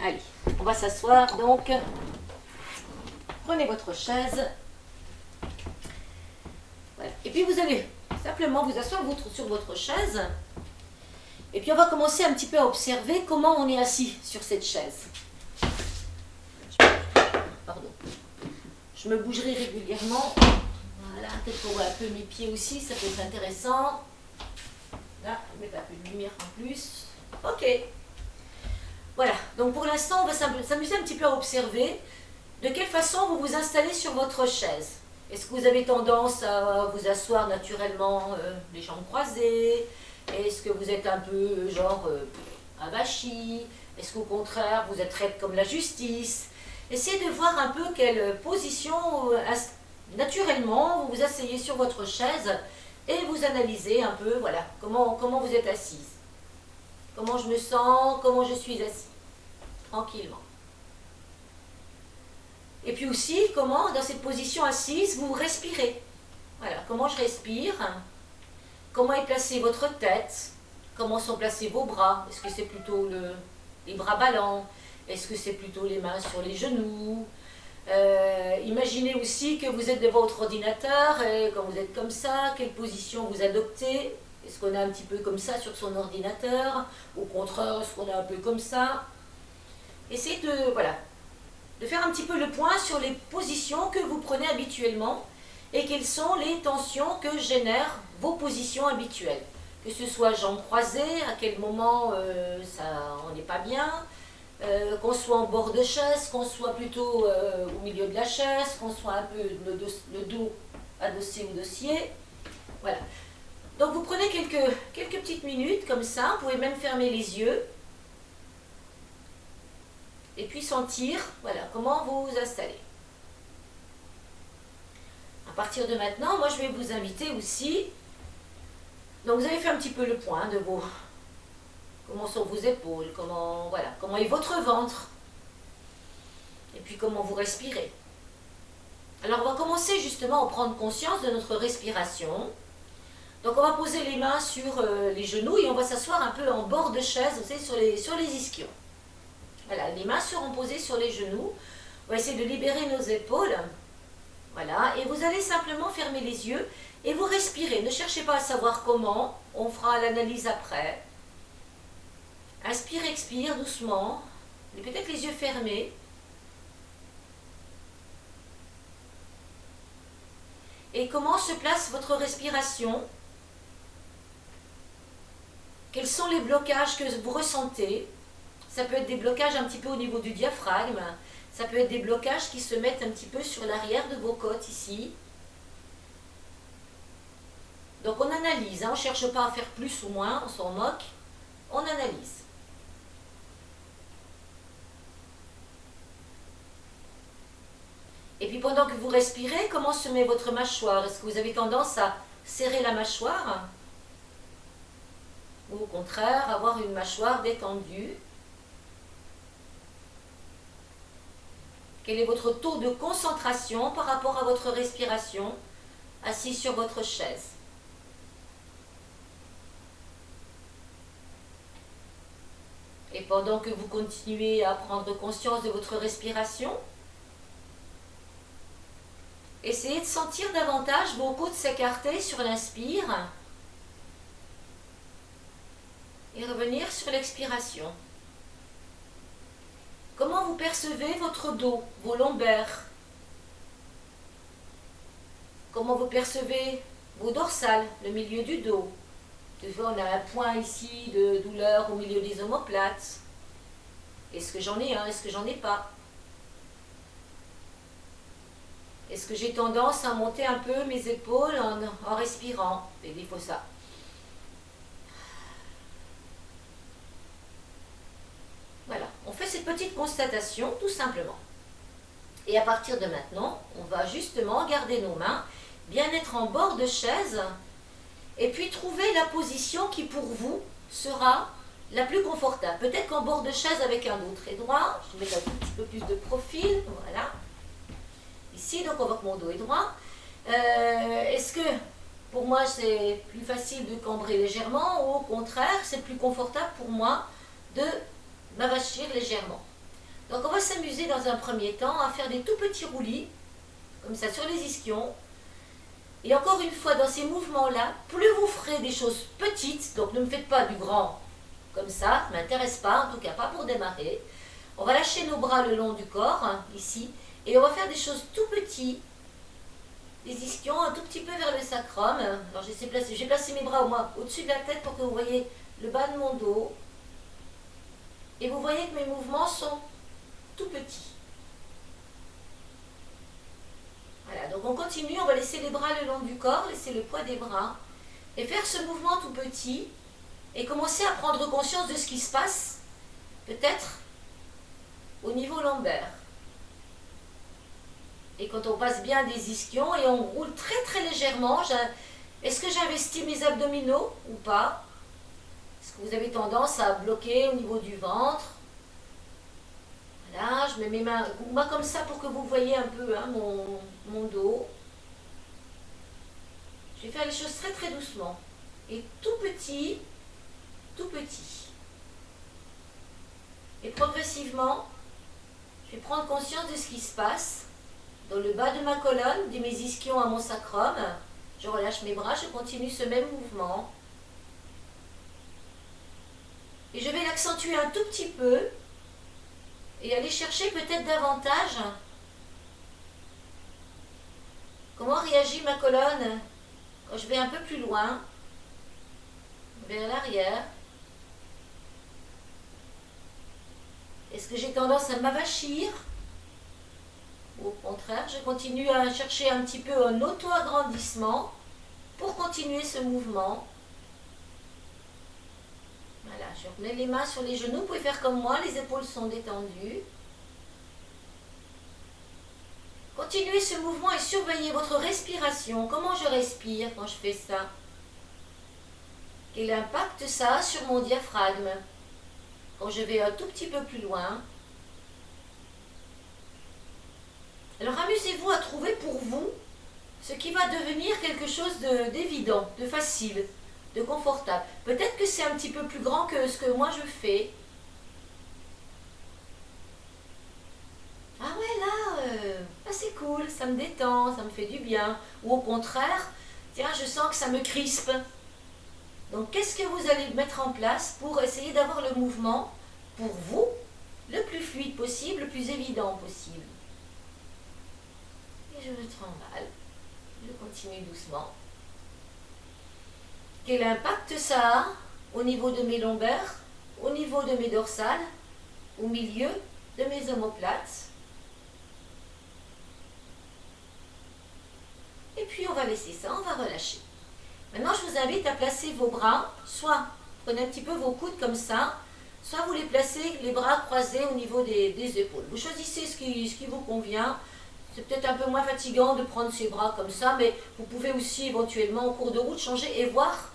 Allez, on va s'asseoir donc. Prenez votre chaise. Voilà. Et puis vous allez simplement vous asseoir sur votre chaise. Et puis on va commencer un petit peu à observer comment on est assis sur cette chaise. Pardon. Je me bougerai régulièrement. Voilà, peut-être qu'on voit un peu mes pieds aussi, ça peut être intéressant. Là, on va mettre un peu de lumière en plus. Ok. Voilà, donc pour l'instant, on va s'amuser un petit peu à observer de quelle façon vous vous installez sur votre chaise. Est-ce que vous avez tendance à vous asseoir naturellement les jambes croisées? Est-ce que vous êtes un peu genre avachi? Est-ce qu'au contraire, vous êtes raide comme la justice? Essayez de voir un peu quelle position naturellement vous vous asseyez sur votre chaise et vous analysez un peu, voilà, comment vous êtes assise. Comment je me sens, comment je suis assis, tranquillement. Et puis aussi, comment, dans cette position assise, vous respirez. Voilà, comment je respire, comment est placée votre tête, comment sont placés vos bras. Est-ce que c'est plutôt les bras ballants? Est-ce que c'est plutôt les mains sur les genoux? Imaginez aussi que vous êtes devant votre ordinateur, et quand vous êtes comme ça, quelle position vous adoptez? Est-ce qu'on est un petit peu comme ça sur son ordinateur? Au contraire, est-ce qu'on est un peu comme ça? Essayez de faire un petit peu le point sur les positions que vous prenez habituellement et quelles sont les tensions que génèrent vos positions habituelles. Que ce soit jambes croisées, à quel moment on n'est pas bien, qu'on soit en bord de chaise, qu'on soit plutôt au milieu de la chaise, qu'on soit un peu le dos adossé au dossier. Voilà. Donc vous prenez quelques petites minutes comme ça, vous pouvez même fermer les yeux. Et puis sentir, voilà, comment vous vous installez. À partir de maintenant, moi je vais vous inviter aussi. Donc vous avez fait un petit peu le point de comment sont vos épaules, comment est votre ventre. Et puis comment vous respirez. Alors on va commencer justement à prendre conscience de notre respiration. Donc on va poser les mains sur les genoux et on va s'asseoir un peu en bord de chaise, vous savez, sur les ischions. Voilà, les mains seront posées sur les genoux. On va essayer de libérer nos épaules. Voilà, et vous allez simplement fermer les yeux et vous respirez. Ne cherchez pas à savoir comment, on fera l'analyse après. Inspire, expire doucement, et peut-être les yeux fermés. Et comment se place votre respiration? Quels sont les blocages que vous ressentez? Ça peut être des blocages un petit peu au niveau du diaphragme. Ça peut être des blocages qui se mettent un petit peu sur l'arrière de vos côtes ici. Donc on analyse, hein, on ne cherche pas à faire plus ou moins, on s'en moque. On analyse. Et puis pendant que vous respirez, comment se met votre mâchoire? Est-ce que vous avez tendance à serrer la mâchoire? Ou au contraire, avoir une mâchoire détendue? Quel est votre taux de concentration par rapport à votre respiration assis sur votre chaise? Et pendant que vous continuez à prendre conscience de votre respiration, essayez de sentir davantage vos côtes s'écarter sur l'inspire et revenir sur l'expiration. Comment vous percevez votre dos, vos lombaires? Comment vous percevez vos dorsales, le milieu du dos? Des fois, on a un point ici de douleur au milieu des omoplates. Est-ce que j'en ai un? Est-ce que j'en ai pas? Est-ce que j'ai tendance à monter un peu mes épaules en respirant? Et il faut ça. Voilà, on fait cette petite constatation tout simplement. Et à partir de maintenant, on va justement garder nos mains, bien être en bord de chaise, et puis trouver la position qui pour vous sera la plus confortable. Peut-être qu'en bord de chaise avec un dos très droit, je vais mettre un tout petit peu plus de profil, voilà. Ici, donc on voit que mon dos est droit. Est-ce que pour moi c'est plus facile de cambrer légèrement ou au contraire c'est plus confortable pour moi de m'avachir légèrement? Donc on va s'amuser dans un premier temps à faire des tout petits roulis, comme ça sur les ischions. Et encore une fois, dans ces mouvements-là, plus vous ferez des choses petites, donc ne me faites pas du grand comme ça ne m'intéresse pas, en tout cas pas pour démarrer. On va lâcher nos bras le long du corps, hein, ici, et on va faire des choses tout petites, les ischions un tout petit peu vers le sacrum. Alors j'ai placé mes bras au-dessus de la tête pour que vous voyez le bas de mon dos. Et vous voyez que mes mouvements sont tout petits. Voilà, donc on continue, on va laisser les bras le long du corps, laisser le poids des bras, et faire ce mouvement tout petit, et commencer à prendre conscience de ce qui se passe, peut-être au niveau lombaire. Et quand on passe bien des ischions et on roule très très légèrement, est-ce que j'investis mes abdominaux ou pas? Est-ce que vous avez tendance à bloquer au niveau du ventre? Voilà, je mets mes mains comme ça pour que vous voyez un peu hein, mon dos. Je vais faire les choses très très doucement. Et tout petit, tout petit. Et progressivement, je vais prendre conscience de ce qui se passe dans le bas de ma colonne, de mes ischions à mon sacrum. Je relâche mes bras, je continue ce même mouvement. Et je vais l'accentuer un tout petit peu et aller chercher peut-être davantage comment réagit ma colonne quand je vais un peu plus loin, vers l'arrière. Est-ce que j'ai tendance à m'avachir? Ou au contraire, je continue à chercher un petit peu un auto-agrandissement pour continuer ce mouvement. Voilà, je remets les mains sur les genoux. Vous pouvez faire comme moi, les épaules sont détendues. Continuez ce mouvement et surveillez votre respiration. Comment je respire quand je fais ça? Quel impact ça a sur mon diaphragme? Quand je vais un tout petit peu plus loin. Alors amusez-vous à trouver pour vous ce qui va devenir quelque chose d'évident, de facile, de confortable. Peut-être que c'est un petit peu plus grand que ce que moi je fais. Ah ouais là, c'est cool, ça me détend, ça me fait du bien. Ou au contraire, tiens, je sens que ça me crispe. Donc qu'est-ce que vous allez mettre en place pour essayer d'avoir le mouvement, pour vous, le plus fluide possible, le plus évident possible? Et je me trimballe, je continue doucement. Quel impact ça a au niveau de mes lombaires, au niveau de mes dorsales, au milieu de mes omoplates? Et puis on va laisser ça, on va relâcher. Maintenant je vous invite à placer vos bras, soit prenez un petit peu vos coudes comme ça, soit vous les placez les bras croisés au niveau des épaules. Vous choisissez ce qui vous convient. C'est peut-être un peu moins fatigant de prendre ses bras comme ça, mais vous pouvez aussi éventuellement au cours de route changer et voir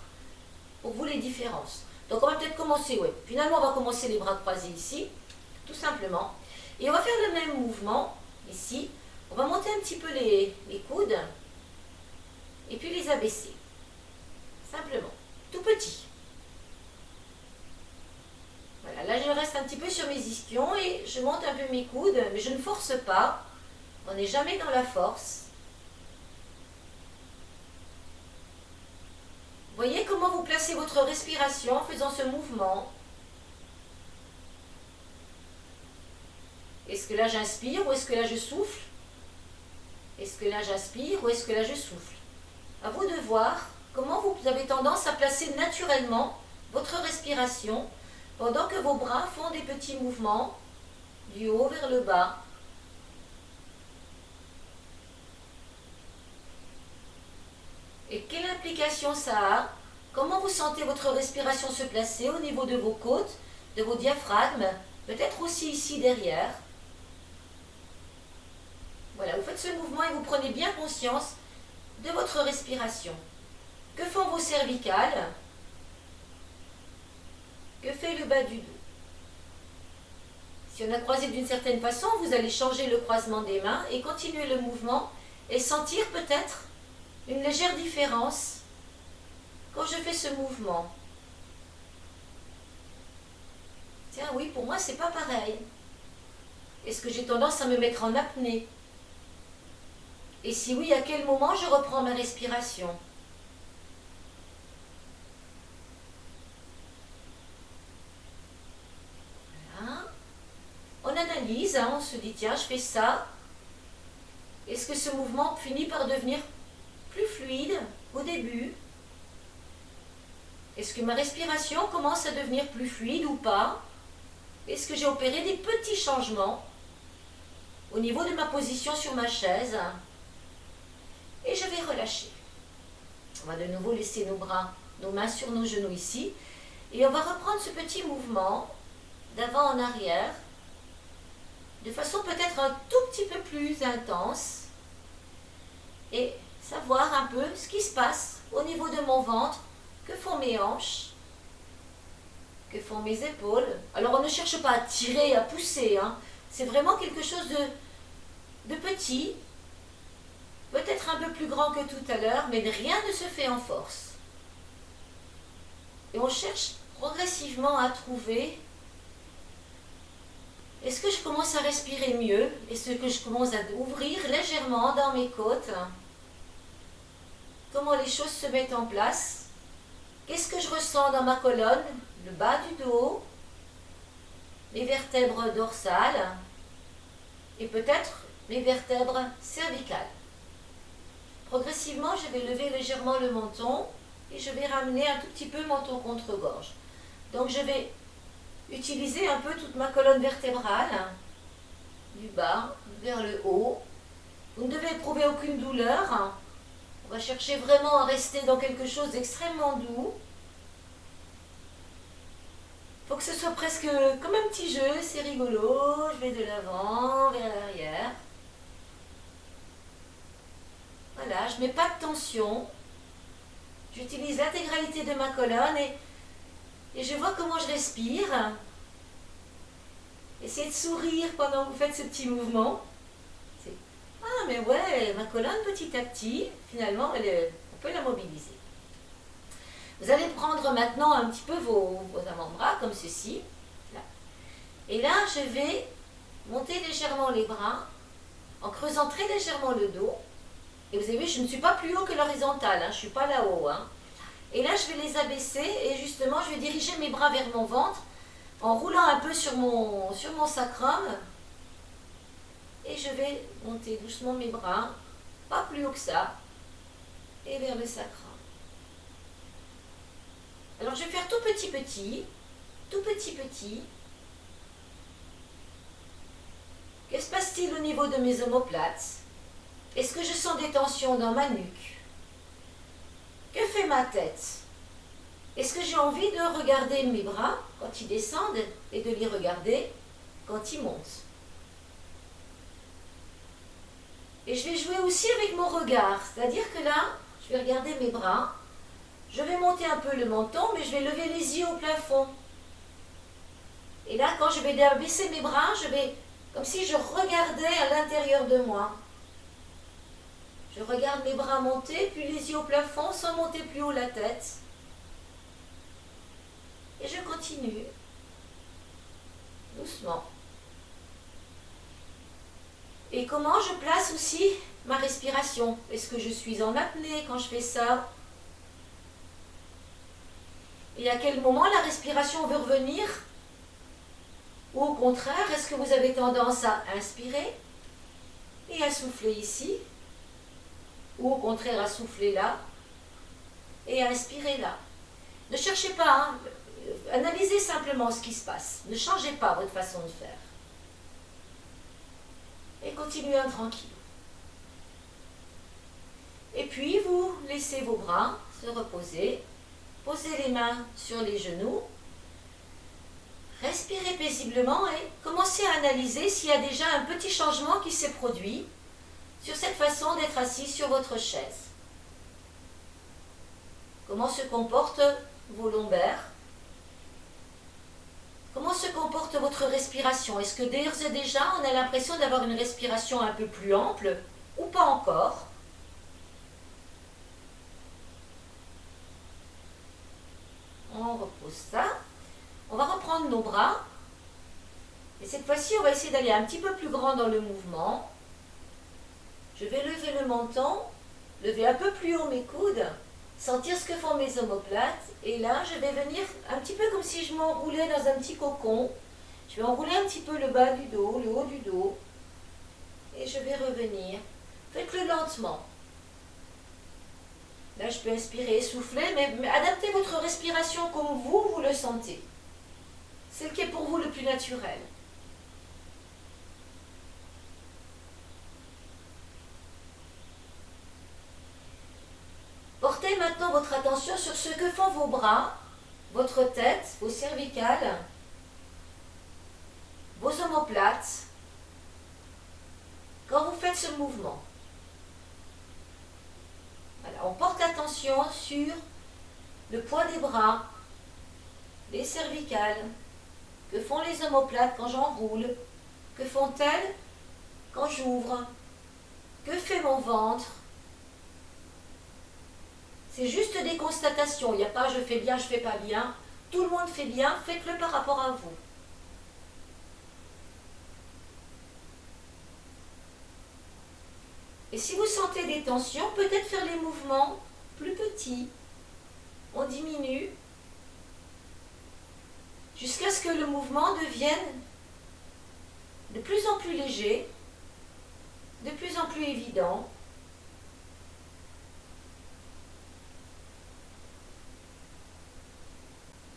pour vous les différences. Donc on va peut-être commencer, oui. Finalement on va commencer les bras croisés ici, tout simplement. Et on va faire le même mouvement ici. On va monter un petit peu les coudes et puis les abaisser. Simplement, tout petit. Voilà, là je reste un petit peu sur mes ischions et je monte un peu mes coudes, mais je ne force pas. On n'est jamais dans la force. Voyez comment vous placez votre respiration en faisant ce mouvement. Est-ce que là j'inspire ou est-ce que là je souffle? Est-ce que là j'inspire ou est-ce que là je souffle? À vous de voir comment vous avez tendance à placer naturellement votre respiration pendant que vos bras font des petits mouvements du haut vers le bas. Et quelle implication ça a? Comment vous sentez votre respiration se placer au niveau de vos côtes, de vos diaphragmes, peut-être aussi ici derrière. Voilà, vous faites ce mouvement et vous prenez bien conscience de votre respiration. Que font vos cervicales? Que fait le bas du dos? Si on a croisé d'une certaine façon, vous allez changer le croisement des mains et continuer le mouvement et sentir peut-être une légère différence quand je fais ce mouvement. Tiens, oui, pour moi, c'est pas pareil. Est-ce que j'ai tendance à me mettre en apnée? Et si oui, à quel moment je reprends ma respiration? Voilà. On analyse, hein, on se dit, tiens, je fais ça. Est-ce que ce mouvement finit par devenir plus fluide au début? Est-ce que ma respiration commence à devenir plus fluide ou pas? Est-ce que j'ai opéré des petits changements au niveau de ma position sur ma chaise? Et je vais relâcher. On va de nouveau laisser nos bras, nos mains sur nos genoux ici. Et on va reprendre ce petit mouvement d'avant en arrière, de façon peut-être un tout petit peu plus intense. Et savoir un peu ce qui se passe au niveau de mon ventre, que font mes hanches, que font mes épaules. Alors on ne cherche pas à tirer, à pousser, hein. C'est vraiment quelque chose de petit, peut-être un peu plus grand que tout à l'heure, mais rien ne se fait en force. Et on cherche progressivement à trouver, est-ce que je commence à respirer mieux? Est-ce que je commence à ouvrir légèrement dans mes côtes? Comment les choses se mettent en place? Qu'est-ce que je ressens dans ma colonne? Le bas du dos, les vertèbres dorsales et peut-être les vertèbres cervicales. Progressivement, je vais lever légèrement le menton et je vais ramener un tout petit peu menton contre gorge. Donc je vais utiliser un peu toute ma colonne vertébrale, du bas vers le haut. Vous ne devez éprouver aucune douleur. On va chercher vraiment à rester dans quelque chose d'extrêmement doux. Il faut que ce soit presque comme un petit jeu, c'est rigolo. Je vais de l'avant vers l'arrière. Voilà, je ne mets pas de tension. J'utilise l'intégralité de ma colonne et je vois comment je respire. Essayez de sourire pendant que vous faites ce petit mouvement. Ah, mais ouais, ma colonne, petit à petit, finalement, on peut la mobiliser. Vous allez prendre maintenant un petit peu vos avant-bras, comme ceci. Là. Et là, je vais monter légèrement les bras, en creusant très légèrement le dos. Et vous avez vu, je ne suis pas plus haut que l'horizontale, hein, je ne suis pas là-haut. Hein. Et là, je vais les abaisser et justement, je vais diriger mes bras vers mon ventre, en roulant un peu sur mon sacrum. Et je vais monter doucement mes bras, pas plus haut que ça, et vers le sacrum. Alors je vais faire tout petit petit, tout petit petit. Que se passe-t-il au niveau de mes omoplates? Est-ce que je sens des tensions dans ma nuque? Que fait ma tête? Est-ce que j'ai envie de regarder mes bras quand ils descendent et de les regarder quand ils montent? Et je vais jouer aussi avec mon regard, c'est-à-dire que là, je vais regarder mes bras, je vais monter un peu le menton, mais je vais lever les yeux au plafond. Et là, quand je vais baisser mes bras, je vais, comme si je regardais à l'intérieur de moi. Je regarde mes bras monter, puis les yeux au plafond, sans monter plus haut la tête. Et je continue, doucement. Et comment je place aussi ma respiration? Est-ce que je suis en apnée quand je fais ça? Et à quel moment la respiration veut revenir? Ou au contraire, est-ce que vous avez tendance à inspirer et à souffler ici? Ou au contraire à souffler là et à inspirer là? Ne cherchez pas, hein. Analysez simplement ce qui se passe. Ne changez pas votre façon de faire. Et continuez tranquille. Et puis vous laissez vos bras se reposer. Posez les mains sur les genoux. Respirez paisiblement et commencez à analyser s'il y a déjà un petit changement qui s'est produit sur cette façon d'être assis sur votre chaise. Comment se comportent vos lombaires? Comment se comporte votre respiration? Est-ce que d'ores et déjà on a l'impression d'avoir une respiration un peu plus ample ou pas encore? On repose ça. On va reprendre nos bras. Et cette fois-ci, on va essayer d'aller un petit peu plus grand dans le mouvement. Je vais lever le menton, lever un peu plus haut mes coudes, sentir ce que font mes omoplates. Et là, je vais venir un petit peu comme si je m'enroulais dans un petit cocon. Je vais enrouler un petit peu le bas du dos, le haut du dos. Et je vais revenir. Faites-le lentement. Là, je peux inspirer, souffler, mais adaptez votre respiration comme vous le sentez. Celle qui est pour vous le plus naturel. Portez maintenant votre attention sur ce que font vos bras, votre tête, vos cervicales, vos omoplates, quand vous faites ce mouvement. Voilà, on porte attention sur le poids des bras, les cervicales, que font les omoplates quand j'enroule, que font-elles quand j'ouvre, que fait mon ventre. C'est juste des constatations, il n'y a pas je fais bien, je fais pas bien. Tout le monde fait bien, faites-le par rapport à vous. Et si vous sentez des tensions, peut-être faire les mouvements plus petits. On diminue jusqu'à ce que le mouvement devienne de plus en plus léger, de plus en plus évident.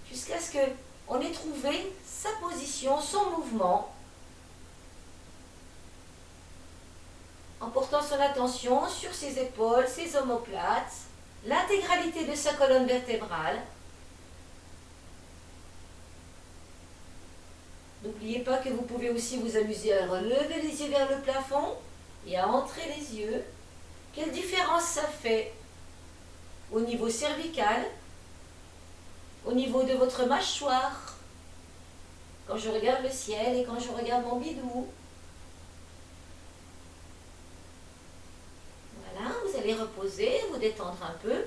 Jusqu'à ce qu'on ait trouvé sa position, son mouvement, en portant son attention sur ses épaules, ses omoplates, l'intégralité de sa colonne vertébrale. N'oubliez pas que vous pouvez aussi vous amuser à relever les yeux vers le plafond et à entrer les yeux. Quelle différence ça fait au niveau cervical, au niveau de votre mâchoire, quand je regarde le ciel et quand je regarde mon bidou. Voilà, vous allez reposer, vous détendre un peu.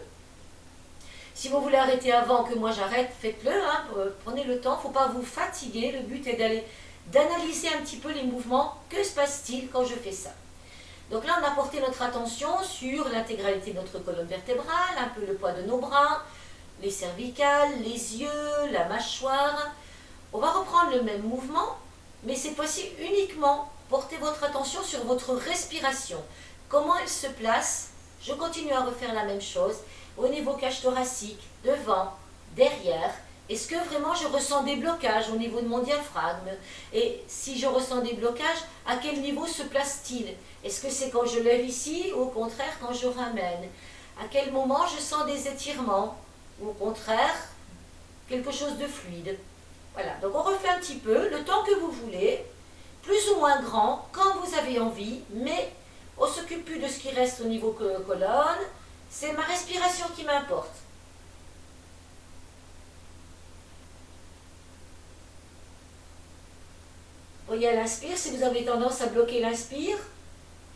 Si vous voulez arrêter avant que moi j'arrête, faites-le, hein, prenez le temps, il ne faut pas vous fatiguer. Le but est d'analyser un petit peu les mouvements. Que se passe-t-il quand je fais ça? Donc là, on a porté notre attention sur l'intégralité de notre colonne vertébrale, un peu le poids de nos bras, les cervicales, les yeux, la mâchoire. On va reprendre le même mouvement, mais cette fois-ci uniquement portez votre attention sur votre respiration. Comment elle se place? Je continue à refaire la même chose au niveau cage thoracique, devant, derrière. Est-ce que vraiment je ressens des blocages au niveau de mon diaphragme? Et si je ressens des blocages, à quel niveau se place-t-il? Est-ce que c'est quand je lève ici ou au contraire quand je ramène? À quel moment je sens des étirements? Ou au contraire, quelque chose de fluide. Voilà, donc on refait un petit peu, le temps que vous voulez, plus ou moins grand, quand vous avez envie, mais on ne s'occupe plus de ce qui reste au niveau colonne, c'est ma respiration qui m'importe. Voyez à l'inspire, si vous avez tendance à bloquer l'inspire,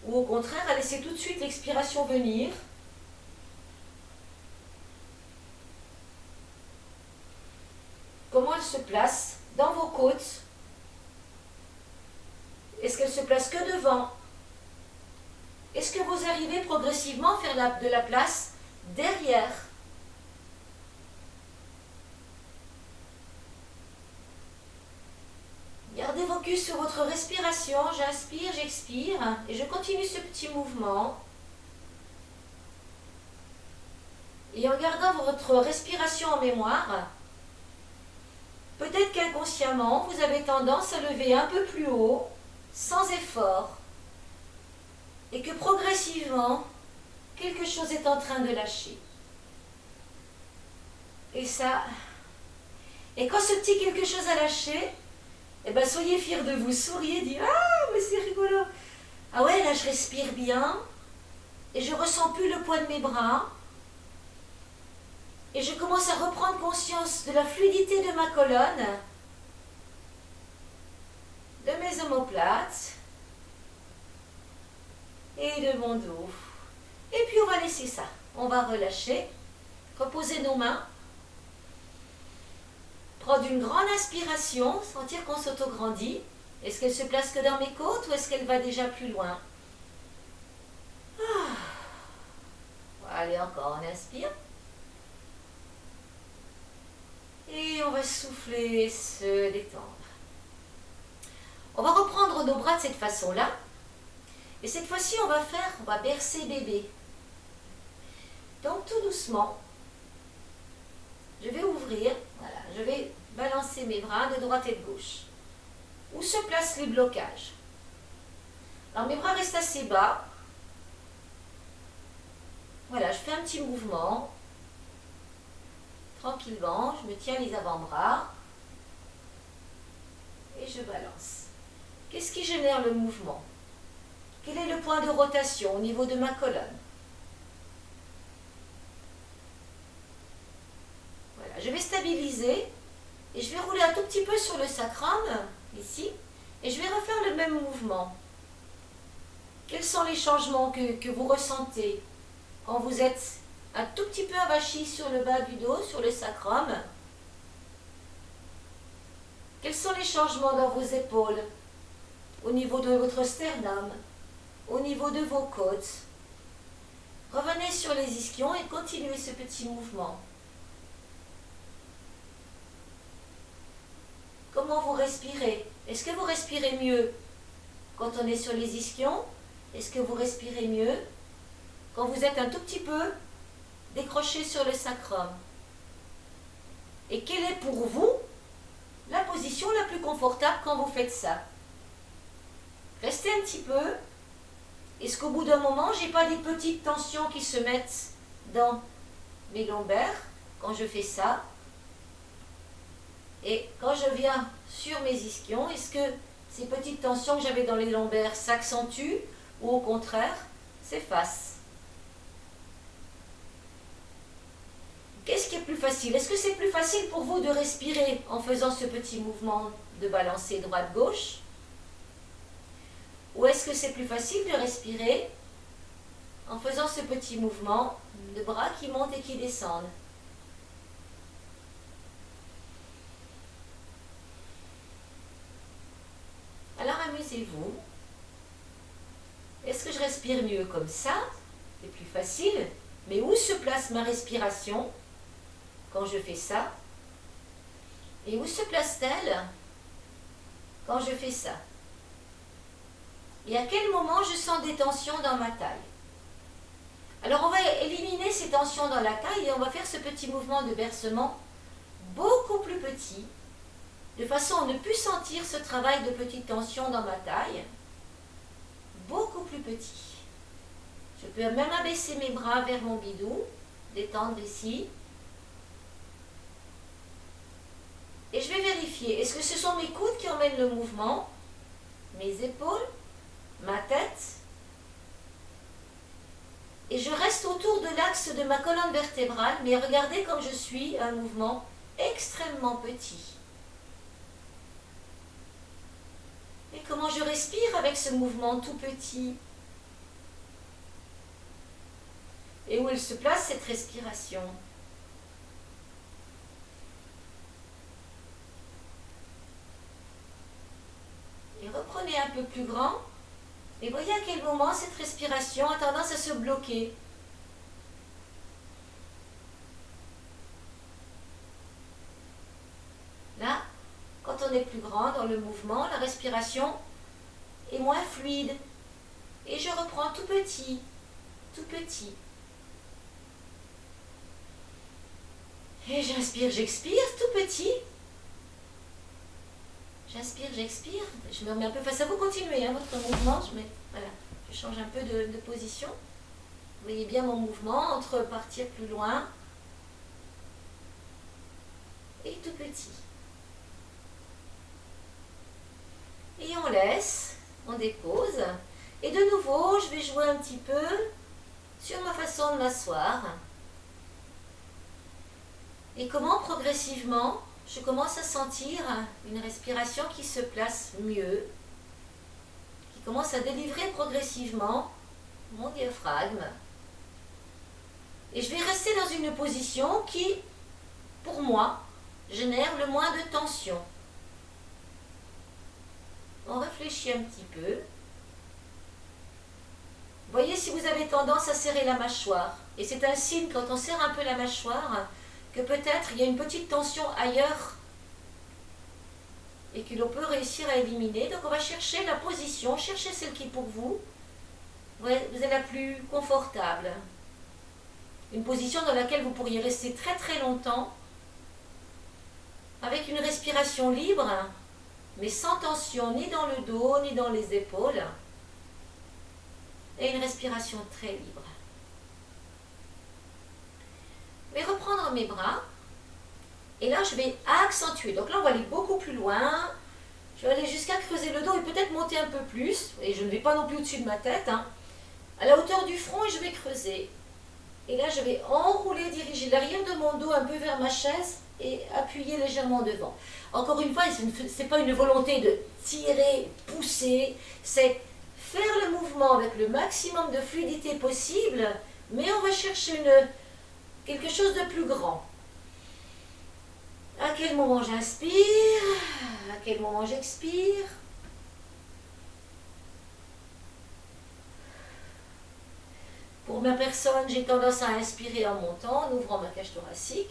ou au contraire à laisser tout de suite l'expiration venir. Comment elle se place dans vos côtes? Est-ce qu'elle se place que devant? Est-ce que vous arrivez progressivement à faire de la place derrière? Gardez focus sur votre respiration. J'inspire, j'expire et je continue ce petit mouvement. Et en gardant votre respiration en mémoire, peut-être qu'inconsciemment, vous avez tendance à lever un peu plus haut, sans effort, et que progressivement, quelque chose est en train de lâcher. Et ça, et quand ce petit quelque chose a lâché, eh ben soyez fiers de vous, souriez, dites « Ah, mais c'est rigolo !» Ah ouais, là je respire bien, et je ressens plus le poids de mes bras, et je commence à reprendre conscience de la fluidité de ma colonne, de mes omoplates, et de mon dos. Et puis on va laisser ça. On va relâcher, reposer nos mains, prendre une grande inspiration, sentir qu'on s'autograndit, Est-ce qu'elle se place que dans mes côtes ou est-ce qu'elle va déjà plus loin? Allez, encore, on inspire. Et on va souffler, se détendre. On va reprendre nos bras de cette façon-là. Et cette fois-ci, on va bercer bébé. Donc tout doucement, je vais ouvrir, voilà, je vais balancer mes bras de droite et de gauche. Où se placent les blocages? Alors mes bras restent assez bas. Voilà, je fais un petit mouvement. Tranquillement, je me tiens les avant-bras. Et je balance. Qu'est-ce qui génère le mouvement? Quel est le point de rotation au niveau de ma colonne? Voilà, je vais stabiliser et je vais rouler un tout petit peu sur le sacrum, ici, et je vais refaire le même mouvement. Quels sont les changements que vous ressentez quand vous êtes un tout petit peu avachi sur le bas du dos, sur le sacrum? Quels sont les changements dans vos épaules, au niveau de votre sternum, au niveau de vos côtes? Revenez sur les ischions et continuez ce petit mouvement. Comment vous respirez? Est-ce que vous respirez mieux quand on est sur les ischions? Est-ce que vous respirez mieux quand vous êtes un tout petit peu décroché sur le sacrum? Et quelle est pour vous la position la plus confortable quand vous faites ça? Restez un petit peu. Est-ce qu'au bout d'un moment, j'ai pas des petites tensions qui se mettent dans mes lombaires quand je fais ça? Et quand je viens sur mes ischions, est-ce que ces petites tensions que j'avais dans les lombaires s'accentuent ou au contraire s'effacent? Qu'est-ce qui est plus facile? Est-ce que c'est plus facile pour vous de respirer en faisant ce petit mouvement de balancer droite-gauche? Ou est-ce que c'est plus facile de respirer en faisant ce petit mouvement de bras qui montent et qui descendent? Alors amusez-vous. Est-ce que je respire mieux comme ça? C'est plus facile. Mais où se place ma respiration quand je fais ça? Et où se place-t-elle quand je fais ça? Et à quel moment je sens des tensions dans ma taille? Alors on va éliminer ces tensions dans la taille et on va faire ce petit mouvement de bercement beaucoup plus petit, de façon à ne plus sentir ce travail de petite tension dans ma taille, beaucoup plus petit. Je peux même abaisser mes bras vers mon bidou, détendre ici. Et je vais vérifier, est-ce que ce sont mes coudes qui emmènent le mouvement, mes épaules, ma tête? Et je reste autour de l'axe de ma colonne vertébrale, mais regardez comme je suis un mouvement extrêmement petit. Et comment je respire avec ce mouvement tout petit? Et où elle se place cette respiration? Et reprenez un peu plus grand. Et voyez à quel moment cette respiration a tendance à se bloquer. Là, quand on est plus grand dans le mouvement, la respiration est moins fluide. Et je reprends tout petit, tout petit. Et j'inspire, j'expire, tout petit. J'inspire, j'expire. Je me remets un peu face à vous. Continuez votre mouvement. Voilà, je change un peu de position. Vous voyez bien mon mouvement entre partir plus loin et tout petit. Et on laisse, on dépose. Et de nouveau, je vais jouer un petit peu sur ma façon de m'asseoir. Et comment progressivement, je commence à sentir une respiration qui se place mieux, qui commence à délivrer progressivement mon diaphragme. Et je vais rester dans une position qui, pour moi, génère le moins de tension. On réfléchit un petit peu. Voyez si vous avez tendance à serrer la mâchoire. Et c'est un signe quand on serre un peu la mâchoire que peut-être il y a une petite tension ailleurs et que l'on peut réussir à éliminer. Donc on va chercher la position, cherchez celle qui pour vous est la plus confortable. Une position dans laquelle vous pourriez rester très très longtemps avec une respiration libre, mais sans tension ni dans le dos ni dans les épaules. Et une respiration très libre. Je vais reprendre mes bras. Et là, je vais accentuer. Donc là, on va aller beaucoup plus loin. Je vais aller jusqu'à creuser le dos et peut-être monter un peu plus. Et je ne vais pas non plus au-dessus de ma tête. À la hauteur du front et je vais creuser. Et là, je vais enrouler, diriger l'arrière de mon dos un peu vers ma chaise et appuyer légèrement devant. Encore une fois, ce n'est pas une volonté de tirer, pousser. C'est faire le mouvement avec le maximum de fluidité possible, mais on va chercher quelque chose de plus grand. À quel moment j'inspire? À quel moment j'expire? Pour ma personne, j'ai tendance à inspirer en montant, en ouvrant ma cage thoracique.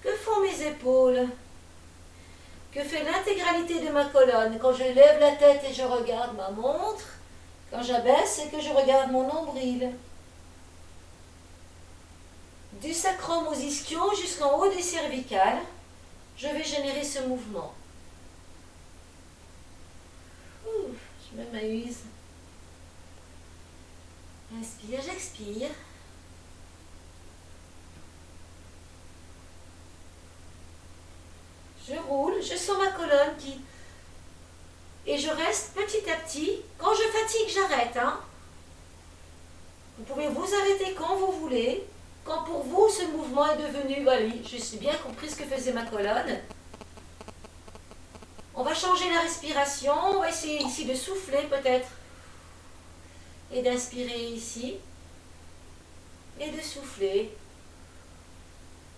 Que font mes épaules? Que fait l'intégralité de ma colonne quand je lève la tête et je regarde ma montre? Quand j'abaisse et que je regarde mon nombril? Du sacrum aux ischions jusqu'en haut des cervicales, je vais générer ce mouvement. Je m'amuse. Inspire, j'expire. Je roule, je sens ma colonne qui... Et je reste petit à petit. Quand je fatigue, j'arrête. Vous pouvez vous arrêter quand vous voulez. Quand pour vous, ce mouvement est devenu... Allez, je suis bien compris ce que faisait ma colonne. On va changer la respiration. On va essayer ici de souffler peut-être. Et d'inspirer ici. Et de souffler.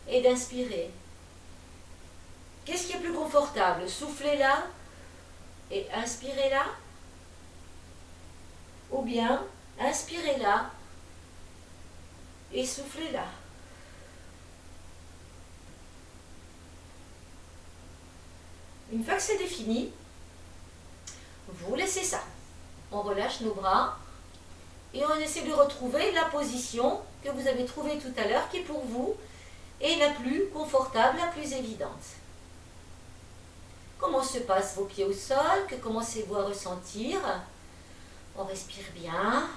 Et d'inspirer. Qu'est-ce qui est plus confortable? Souffler là et inspirer là? Ou bien inspirer là et souffler là? Une fois que c'est défini, vous laissez ça. On relâche nos bras et on essaie de retrouver la position que vous avez trouvée tout à l'heure qui pour vous est la plus confortable, la plus évidente. Comment se passent vos pieds au sol? Que commencez-vous à ressentir? On respire bien.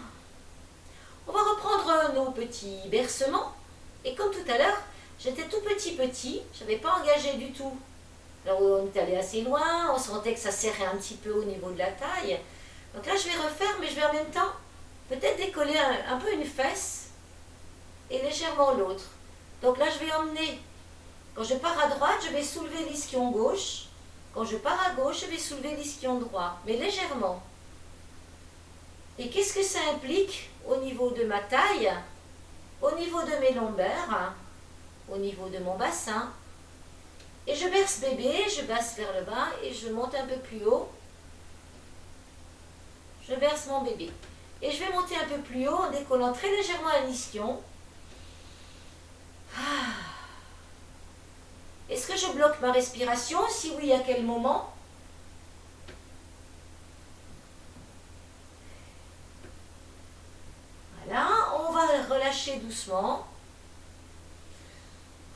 On va reprendre nos petits bercements. Et comme tout à l'heure, j'étais tout petit, je n'avais pas engagé du tout. Alors on est allé assez loin, on sentait que ça serrait un petit peu au niveau de la taille. Donc là, je vais refaire, mais je vais en même temps peut-être décoller un peu une fesse et légèrement l'autre. Donc là, je vais emmener. Quand je pars à droite, je vais soulever l'ischion gauche. Quand je pars à gauche, je vais soulever l'ischion droit, mais légèrement. Et qu'est-ce que ça implique au niveau de ma taille, au niveau de mes lombaires, au niveau de mon bassin? Et je berce bébé, je baisse vers le bas et je monte un peu plus haut. Je berce mon bébé. Et je vais monter un peu plus haut en décollant très légèrement un ischion. Est-ce que je bloque ma respiration? Si oui, à quel moment? Voilà, on va relâcher doucement.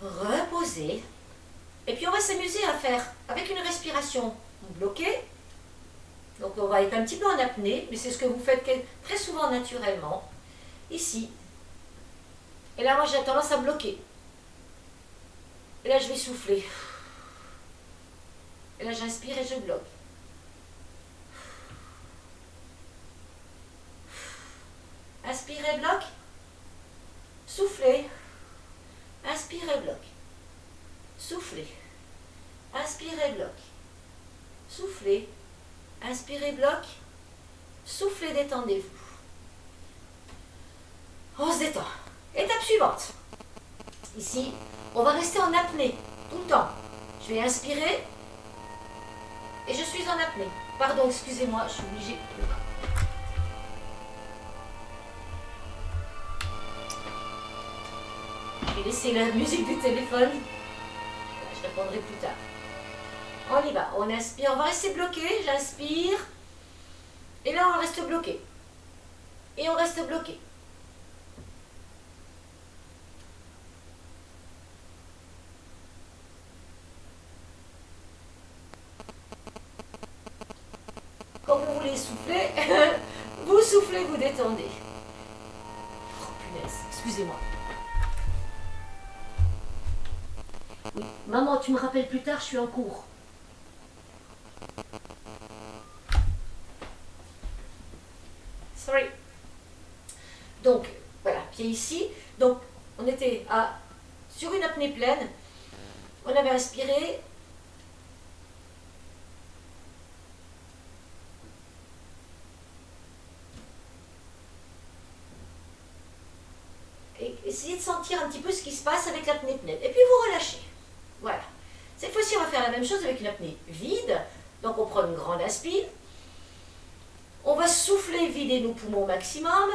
Reposer. Et puis on va s'amuser à faire avec une respiration bloquée. Donc on va être un petit peu en apnée, mais c'est ce que vous faites très souvent naturellement. Ici. Et là, moi j'ai tendance à bloquer. Et là, je vais souffler. Et là, j'inspire et je bloque. Inspirez, bloc. Soufflez. Inspirez, bloc. Soufflez. Inspirez, bloc. Soufflez. Inspirez, bloc. Soufflez, détendez-vous. On se détend. Étape suivante. Ici, on va rester en apnée tout le temps. Je vais inspirer et je suis en apnée. Pardon, excusez-moi, je suis obligée. Je vais laisser la musique du téléphone. Je répondrai plus tard. On y va, on inspire, on va rester bloqué, j'inspire. Et là, on reste bloqué. Et on reste bloqué. Quand vous voulez souffler, vous soufflez, vous détendez. Oh punaise, excusez-moi. Oui. Maman, tu me rappelles plus tard, je suis en cours. Sorry. Donc, voilà, pied ici. Donc, on était sur une apnée pleine. On avait inspiré. Et essayez de sentir un petit peu ce qui se passe avec l'apnée pleine. Et puis vous relâchez. Voilà. Cette fois-ci, on va faire la même chose avec une apnée vide. Donc, on prend une grande inspire. On va souffler, vider nos poumons au maximum.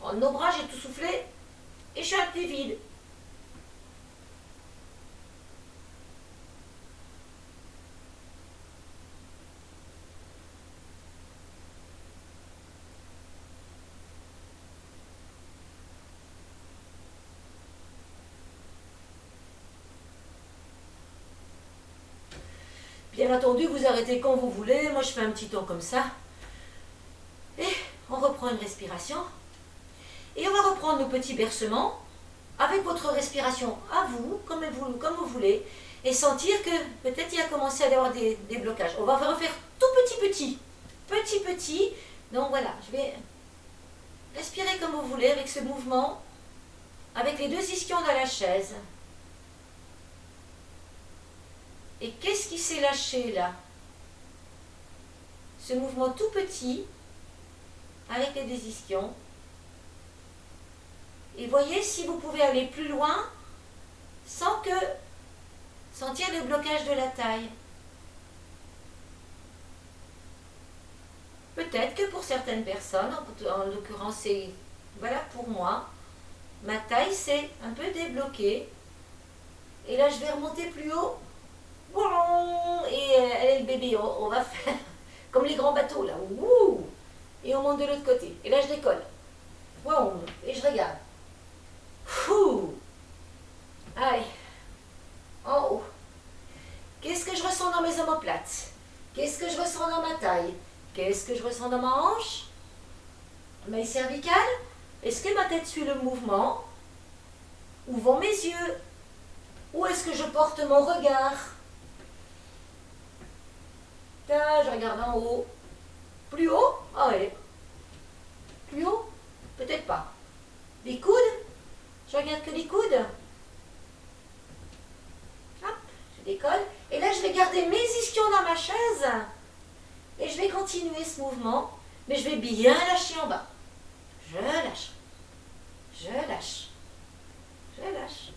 Prendre nos bras, j'ai tout soufflé. Et je suis apnée vide. Bien entendu, vous arrêtez quand vous voulez. Moi, je fais un petit temps comme ça. Et on reprend une respiration. Et on va reprendre nos petits bercements avec votre respiration à vous, comme vous voulez. Et sentir que peut-être il a commencé à y avoir des blocages. On va refaire tout petit. Petit, petit. Donc voilà, je vais respirer comme vous voulez avec ce mouvement. Avec les deux ischions dans la chaise. Et qu'est-ce qui s'est lâché là? Ce mouvement tout petit, avec les deux ischions. Et voyez si vous pouvez aller plus loin, sans que sentir le blocage de la taille. Peut-être que pour certaines personnes, en l'occurrence c'est, voilà pour moi, ma taille s'est un peu débloquée. Et là je vais remonter plus haut. Et elle est le bébé, on va faire comme les grands bateaux là. Et on monte de l'autre côté. Et là je décolle. Et je regarde. Allez, en haut. Qu'est-ce que je ressens dans mes omoplates? Qu'est-ce que je ressens dans ma taille? Qu'est-ce que je ressens dans ma hanche? Mes cervicales? Est-ce que ma tête suit le mouvement? Où vont mes yeux? Où est-ce que je porte mon regard? Je regarde en haut. Plus haut? Ah ouais. Plus haut? Peut-être pas. Les coudes? Je regarde que les coudes. Hop, je décolle. Et là, je vais garder mes ischions dans ma chaise. Et je vais continuer ce mouvement. Mais je vais bien lâcher en bas. Je lâche. Je lâche. Je lâche.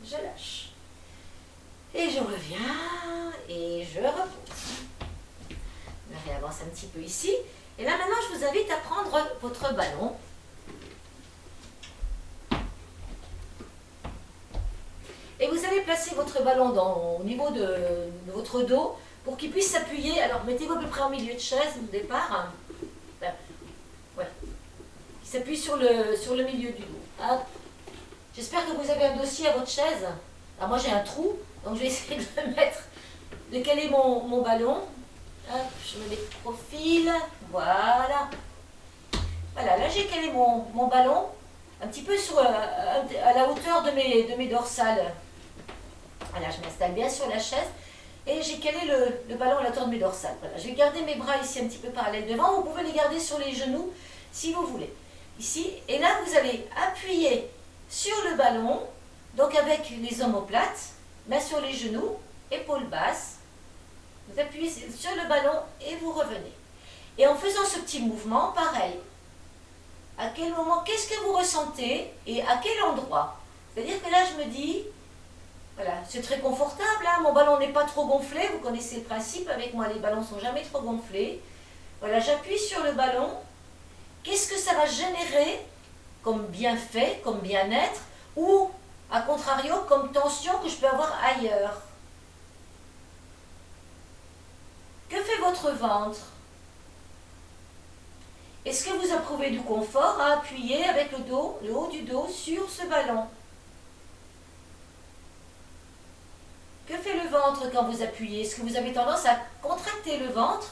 Je lâche. Et je reviens. Et je repose. Je réavance un petit peu ici. Et là, maintenant, je vous invite à prendre votre ballon. Et vous allez placer votre ballon au niveau de votre dos pour qu'il puisse s'appuyer. Alors, mettez-vous à peu près en milieu de chaise au départ. Ouais. Il s'appuie sur le milieu du dos. Hop. J'espère que vous avez un dossier à votre chaise. Alors, moi, j'ai un trou, donc je vais essayer de caler mon ballon. Hop, je me mets de profil. Voilà. Voilà, là, j'ai calé mon ballon un petit peu à la hauteur de mes dorsales. Voilà, je m'installe bien sur la chaise et j'ai calé le ballon à la hauteur de mes dorsales. Voilà, je vais garder mes bras ici un petit peu parallèles devant. Vous pouvez les garder sur les genoux si vous voulez. Ici, et là, vous allez appuyer sur le ballon, donc avec les omoplates, main sur les genoux, épaules basses. Vous appuyez sur le ballon et vous revenez. Et en faisant ce petit mouvement, pareil. À quel moment, qu'est-ce que vous ressentez et à quel endroit? C'est-à-dire que là, je me dis, Voilà, c'est très confortable, hein. Mon ballon n'est pas trop gonflé, vous connaissez le principe, avec moi les ballons ne sont jamais trop gonflés. Voilà, j'appuie sur le ballon. Qu'est-ce que ça va générer comme bienfait, comme bien-être, ou, à contrario, comme tension que je peux avoir ailleurs? Que fait votre ventre? Est-ce que vous approuvez du confort à appuyer avec le dos, le haut du dos, sur ce ballon? Que fait le ventre quand vous appuyez? Est-ce que vous avez tendance à contracter le ventre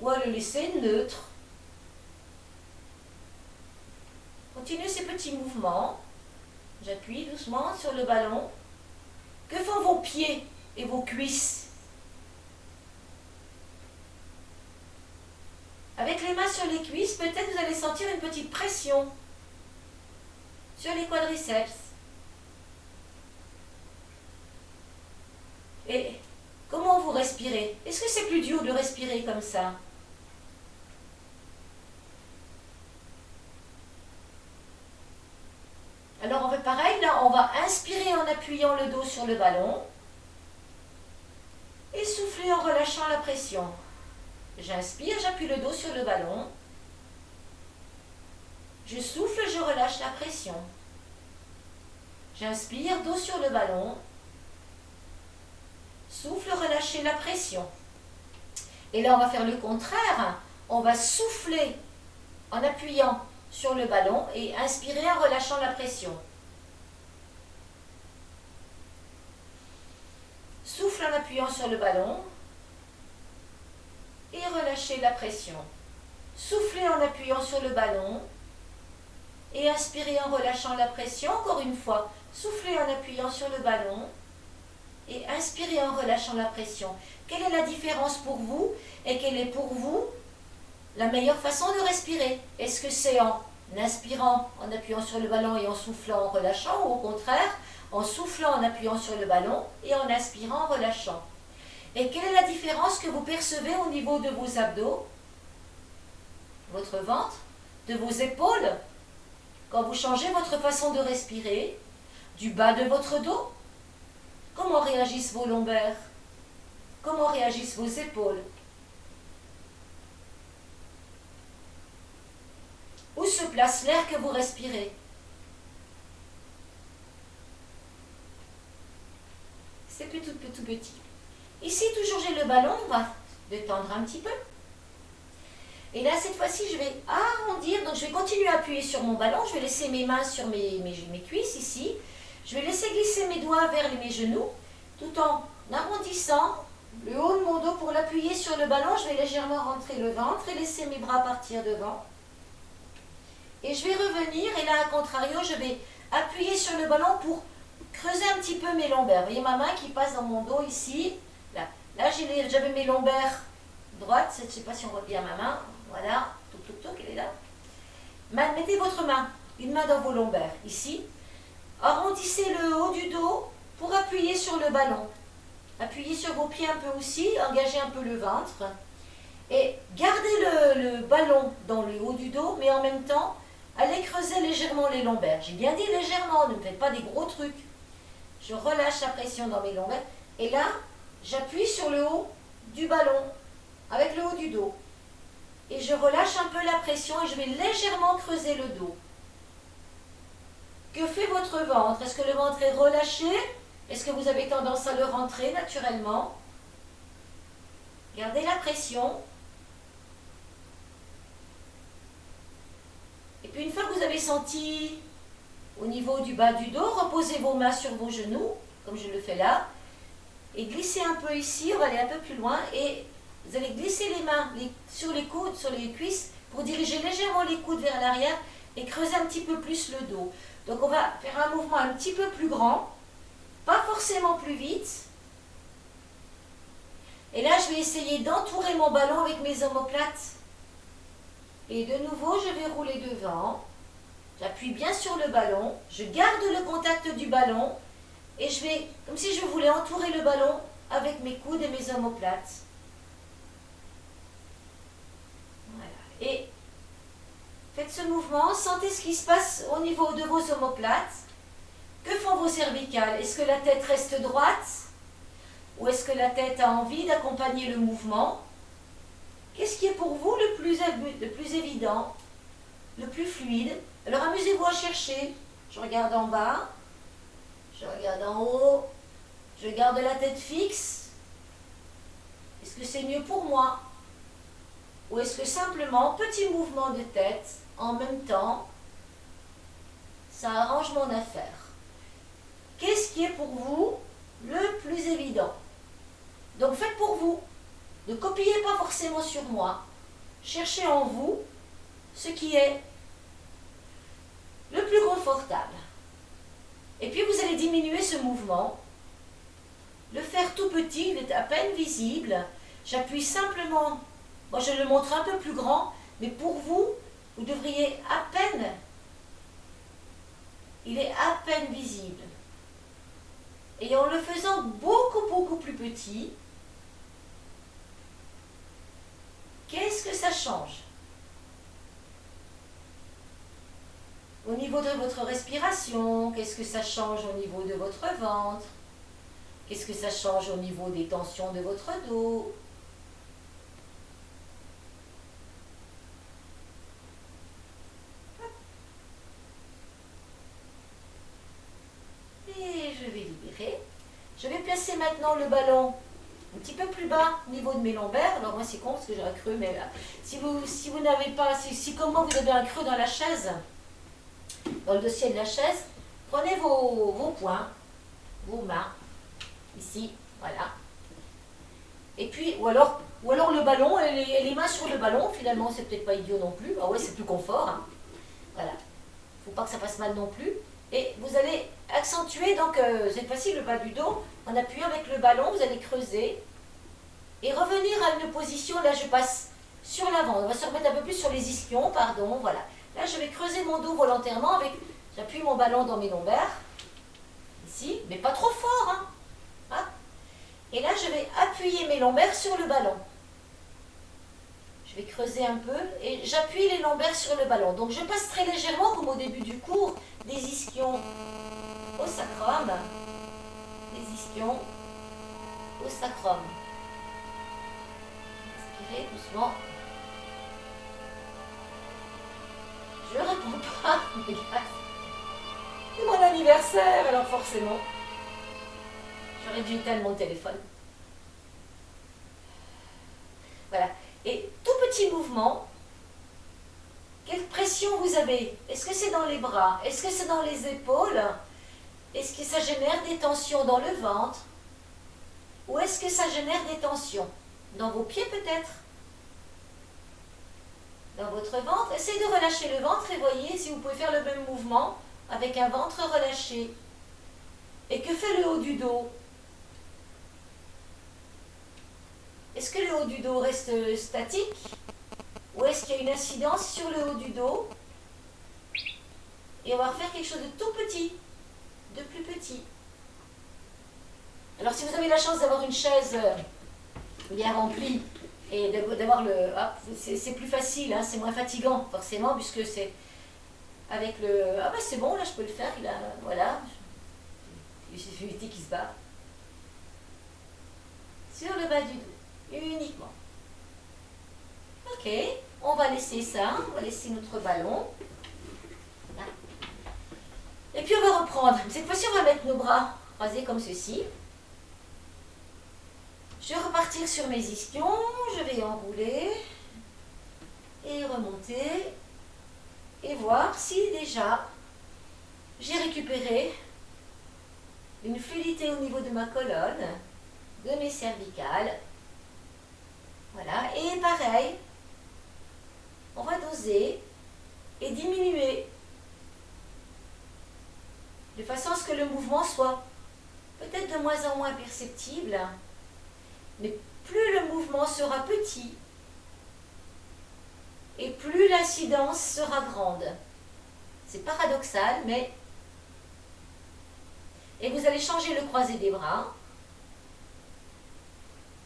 ou à le laisser neutre? Continuez ces petits mouvements. J'appuie doucement sur le ballon. Que font vos pieds et vos cuisses? Avec les mains sur les cuisses, peut-être vous allez sentir une petite pression sur les quadriceps. Et comment vous respirez? Est-ce que c'est plus dur de respirer comme ça? Alors on fait pareil, là on va inspirer en appuyant le dos sur le ballon et souffler en relâchant la pression. J'inspire, j'appuie le dos sur le ballon. Je souffle, je relâche la pression. J'inspire, dos sur le ballon. Souffle, relâcher la pression. Et là on va faire le contraire. On va souffler en appuyant sur le ballon et inspirer en relâchant la pression. Souffle en appuyant sur le ballon et relâchez la pression. Soufflez en appuyant sur le ballon et inspirez en relâchant la pression. Encore une fois, soufflez en appuyant sur le ballon et inspirez en relâchant la pression. Quelle est la différence pour vous et quelle est pour vous la meilleure façon de respirer? Est-ce que c'est en inspirant, en appuyant sur le ballon et en soufflant, en relâchant, ou au contraire, en soufflant, en appuyant sur le ballon et en inspirant, en relâchant? Et quelle est la différence que vous percevez au niveau de vos abdos, votre ventre, de vos épaules, quand vous changez votre façon de respirer, du bas de votre dos? Comment réagissent vos lombaires? Comment réagissent vos épaules? Où se place l'air que vous respirez? C'est tout petit. Ici, toujours j'ai le ballon, on va détendre un petit peu. Et là, cette fois-ci, je vais arrondir, donc je vais continuer à appuyer sur mon ballon, je vais laisser mes mains sur mes cuisses ici. Je vais laisser glisser mes doigts vers mes genoux, tout en arrondissant le haut de mon dos pour l'appuyer sur le ballon. Je vais légèrement rentrer le ventre et laisser mes bras partir devant. Et je vais revenir, et là, à contrario, je vais appuyer sur le ballon pour creuser un petit peu mes lombaires. Vous voyez ma main qui passe dans mon dos ici. Là j'avais mes lombaires droites. Je ne sais pas si on voit bien ma main. Voilà, elle est là. Mettez votre main, une main dans vos lombaires, ici. Arrondissez le haut du dos pour appuyer sur le ballon. Appuyez sur vos pieds un peu aussi, engagez un peu le ventre. Et gardez le ballon dans le haut du dos, mais en même temps, allez creuser légèrement les lombaires. J'ai bien dit légèrement, ne me faites pas des gros trucs. Je relâche la pression dans mes lombaires. Et là, j'appuie sur le haut du ballon, avec le haut du dos. Et je relâche un peu la pression et je vais légèrement creuser le dos. Que fait votre ventre? Est-ce que le ventre est relâché? Est-ce que vous avez tendance à le rentrer naturellement? Gardez la pression. Et puis une fois que vous avez senti au niveau du bas du dos, reposez vos mains sur vos genoux, comme je le fais là, et glissez un peu ici, on va aller un peu plus loin, et vous allez glisser les mains sur les coudes, sur les cuisses, pour diriger légèrement les coudes vers l'arrière et creuser un petit peu plus le dos. Donc on va faire un mouvement un petit peu plus grand, pas forcément plus vite. Et là, je vais essayer d'entourer mon ballon avec mes omoplates. Et de nouveau, je vais rouler devant. J'appuie bien sur le ballon. Je garde le contact du ballon. Et je vais, comme si je voulais entourer le ballon avec mes coudes et mes omoplates. Voilà. Et faites ce mouvement. Sentez ce qui se passe au niveau de vos omoplates. Que font vos cervicales? Est-ce que la tête reste droite? Ou est-ce que la tête a envie d'accompagner le mouvement? Qu'est-ce qui est pour vous le plus évident, le plus fluide? Alors amusez-vous à chercher. Je regarde en bas, je regarde en haut, je garde la tête fixe. Est-ce que c'est mieux pour moi? Ou est-ce que simplement, petit mouvement de tête, en même temps, ça arrange mon affaire? Qu'est-ce qui est pour vous le plus évident? Donc faites pour vous. Ne copiez pas forcément sur moi. Cherchez en vous ce qui est le plus confortable. Et puis vous allez diminuer ce mouvement. Le faire tout petit, il est à peine visible. J'appuie simplement. Moi je le montre un peu plus grand, mais pour vous, vous devriez à peine. Il est à peine visible. Et en le faisant beaucoup plus petit, qu'est-ce que ça change? Au niveau de votre respiration, qu'est-ce que ça change au niveau de votre ventre? Qu'est-ce que ça change au niveau des tensions de votre dos? Et je vais libérer. Je vais placer maintenant le ballon un petit peu plus bas au niveau de mes lombaires. Alors moi c'est con parce que j'aurais cru, mais là, si vous n'avez pas, si comme moi vous avez un creux dans la chaise, dans le dossier de la chaise, prenez vos poings, vos mains, ici, voilà. Et puis, ou alors le ballon, et les mains sur le ballon, finalement c'est peut-être pas idiot non plus. Ah ouais, c'est plus confort, hein. Voilà. Faut pas que ça fasse mal non plus. Et vous allez accentuer, donc cette fois-ci le bas du dos, en appuyant avec le ballon, vous allez creuser et revenir à une position, là je passe sur l'avant, on va se remettre un peu plus sur les ischions, pardon, voilà. Là je vais creuser mon dos volontairement, j'appuie mon ballon dans mes lombaires, ici, mais pas trop fort, hein. Hein. Et là je vais appuyer mes lombaires sur le ballon. Je vais creuser un peu et j'appuie les lombaires sur le ballon. Donc je passe très légèrement, comme au début du cours, des ischions au sacrum, des ischions au sacrum. Inspirez doucement. Je ne réponds pas, mes gars. C'est mon anniversaire, alors forcément. J'aurais dû éteindre mon téléphone. Voilà. Et tout petit mouvement, quelle pression vous avez? Est-ce que c'est dans les bras? Est-ce que c'est dans les épaules? Est-ce que ça génère des tensions dans le ventre? Ou est-ce que ça génère des tensions dans vos pieds peut-être? Dans votre ventre? Essayez de relâcher le ventre et voyez si vous pouvez faire le même mouvement avec un ventre relâché. Et que fait le haut du dos? Est-ce que le haut du dos reste statique? Ou est-ce qu'il y a une incidence sur le haut du dos? Et on va refaire quelque chose de tout petit, de plus petit. Alors si vous avez la chance d'avoir une chaise bien remplie et d'avoir le... c'est plus facile, hein, c'est moins fatigant forcément puisque c'est avec le... Ah bah c'est bon, là je peux le faire, il a... Voilà. Il suffit qui se bat. Sur le bas du dos. Uniquement. Ok, on va laisser ça, on va laisser notre ballon. Là. Et puis on va reprendre. Cette fois-ci, on va mettre nos bras croisés comme ceci. Je vais repartir sur mes ischions, je vais enrouler et remonter et voir si déjà j'ai récupéré une fluidité au niveau de ma colonne, de mes cervicales. Voilà, et pareil, on va doser et diminuer de façon à ce que le mouvement soit peut-être de moins en moins perceptible, mais plus le mouvement sera petit et plus l'incidence sera grande. C'est paradoxal, mais... Et vous allez changer le croisé des bras.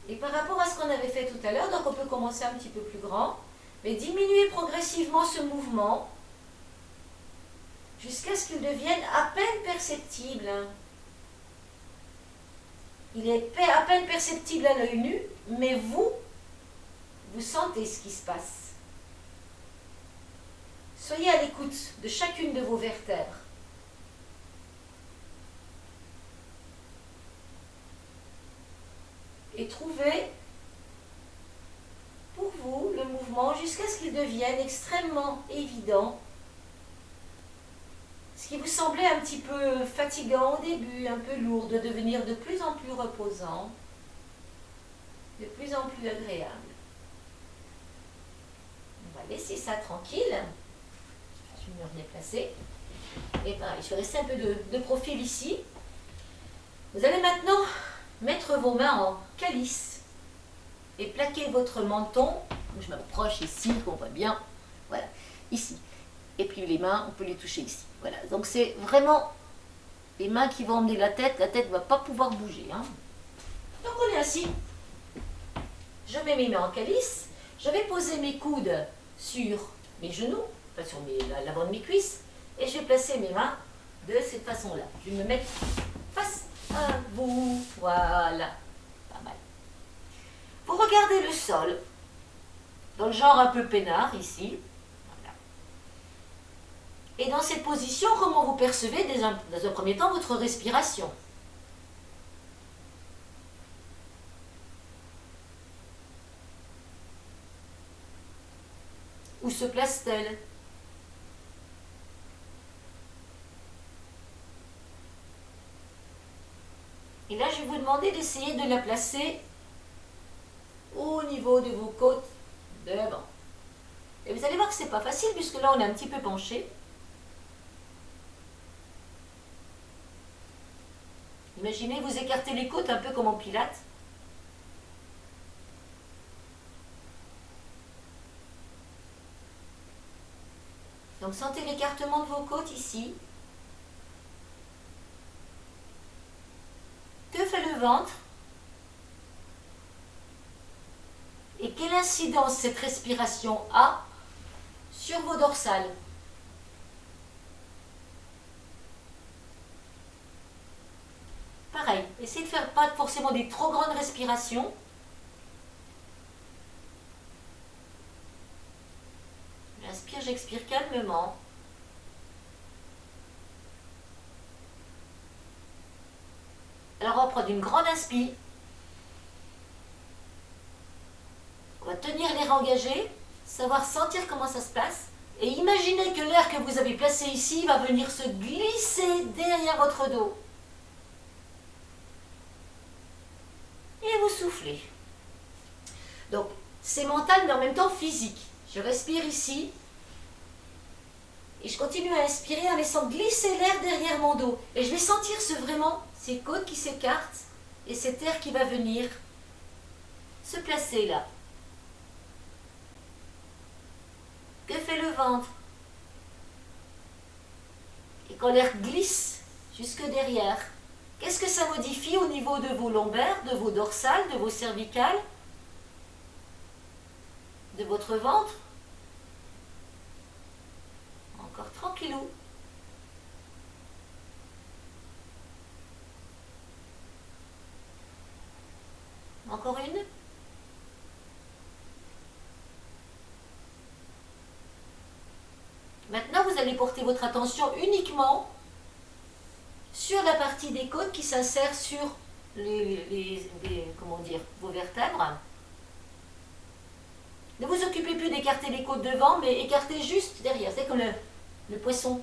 Et par rapport à ce qu'on avait fait tout à l'heure, donc on peut commencer un petit peu plus grand, mais diminuer progressivement ce mouvement jusqu'à ce qu'il devienne à peine perceptible. Il est à peine perceptible à l'œil nu, mais vous sentez ce qui se passe. Soyez à l'écoute de chacune de vos vertèbres. Et trouvez pour vous le mouvement jusqu'à ce qu'il devienne extrêmement évident. Ce qui vous semblait un petit peu fatigant au début, un peu lourd, de devenir de plus en plus reposant, de plus en plus agréable. On va laisser ça tranquille. Je vais me redéplacer. Et pareil, je vais rester un peu de profil ici. Vous allez maintenant mettre vos mains en calice et plaquer votre menton. Je m'approche ici, qu'on voit bien. Voilà, ici. Et puis les mains, on peut les toucher ici. Voilà, donc c'est vraiment les mains qui vont emmener la tête ne va pas pouvoir bouger. Hein. Donc on est assis. Je mets mes mains en calice. Je vais poser mes coudes sur mes genoux, enfin sur l'avant de mes cuisses. Et je vais placer mes mains de cette façon-là. Je vais me mettre face à vous. Voilà, pas mal. Vous regardez le sol, dans le genre un peu peinard ici. Voilà. Et dans cette position, comment vous percevez dans un premier temps votre respiration? Où se place-t-elle? Et là, je vais vous demander d'essayer de la placer au niveau de vos côtes devant. Et vous allez voir que ce n'est pas facile, puisque là, on est un petit peu penché. Imaginez, vous écartez les côtes un peu comme en pilates. Donc, sentez l'écartement de vos côtes ici. Que fait le ventre? Et quelle incidence cette respiration a sur vos dorsales? Pareil, essayez de faire pas forcément des trop grandes respirations. J'inspire, j'expire calmement. Alors on va prendre une grande inspire. On va tenir l'air engagé, savoir sentir comment ça se passe. Et imaginez que l'air que vous avez placé ici va venir se glisser derrière votre dos. Et vous soufflez. Donc c'est mental mais en même temps physique. Je respire ici. Et je continue à inspirer en laissant glisser l'air derrière mon dos. Et je vais sentir vraiment ces côtes qui s'écartent et cet air qui va venir se placer là. Que fait le ventre? Et quand l'air glisse jusque derrière, qu'est-ce que ça modifie au niveau de vos lombaires, de vos dorsales, de vos cervicales, de votre ventre? Encore tranquillou. Encore une. Maintenant, vous allez porter votre attention uniquement sur la partie des côtes qui s'insère sur comment dire, vos vertèbres. Ne vous occupez plus d'écarter les côtes devant, mais écartez juste derrière. C'est comme le poisson.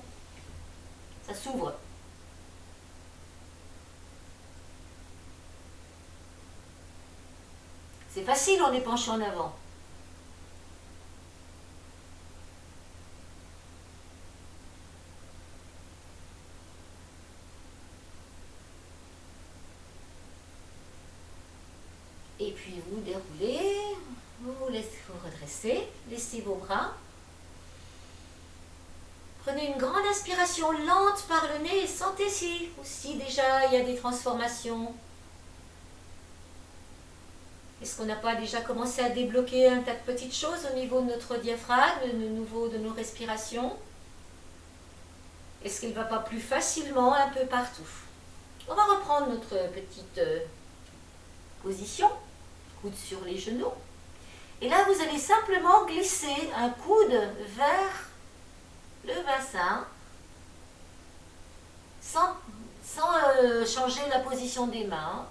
Ça s'ouvre. C'est facile, on est penché en avant. Et puis vous déroulez, vous laissez vous redresser, laissez vos bras. Prenez une grande inspiration lente par le nez et sentez si aussi déjà il y a des transformations. Est-ce qu'on n'a pas déjà commencé à débloquer un tas de petites choses au niveau de notre diaphragme, au niveau de nos respirations? Est-ce qu'elle ne va pas plus facilement un peu partout? On va reprendre notre petite position, coude sur les genoux. Et là, vous allez simplement glisser un coude vers le bassin sans changer la position des mains.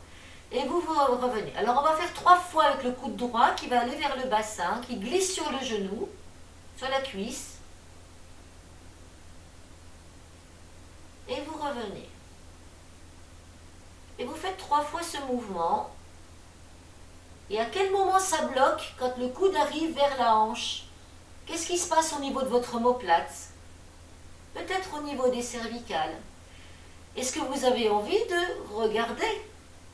Et vous revenez. Alors, on va faire 3 fois avec le coude droit qui va aller vers le bassin, qui glisse sur le genou, sur la cuisse. Et vous revenez. Et vous faites 3 fois ce mouvement. Et à quel moment ça bloque quand le coude arrive vers la hanche? Qu'est-ce qui se passe au niveau de votre omoplate? Peut-être au niveau des cervicales. Est-ce que vous avez envie de regarder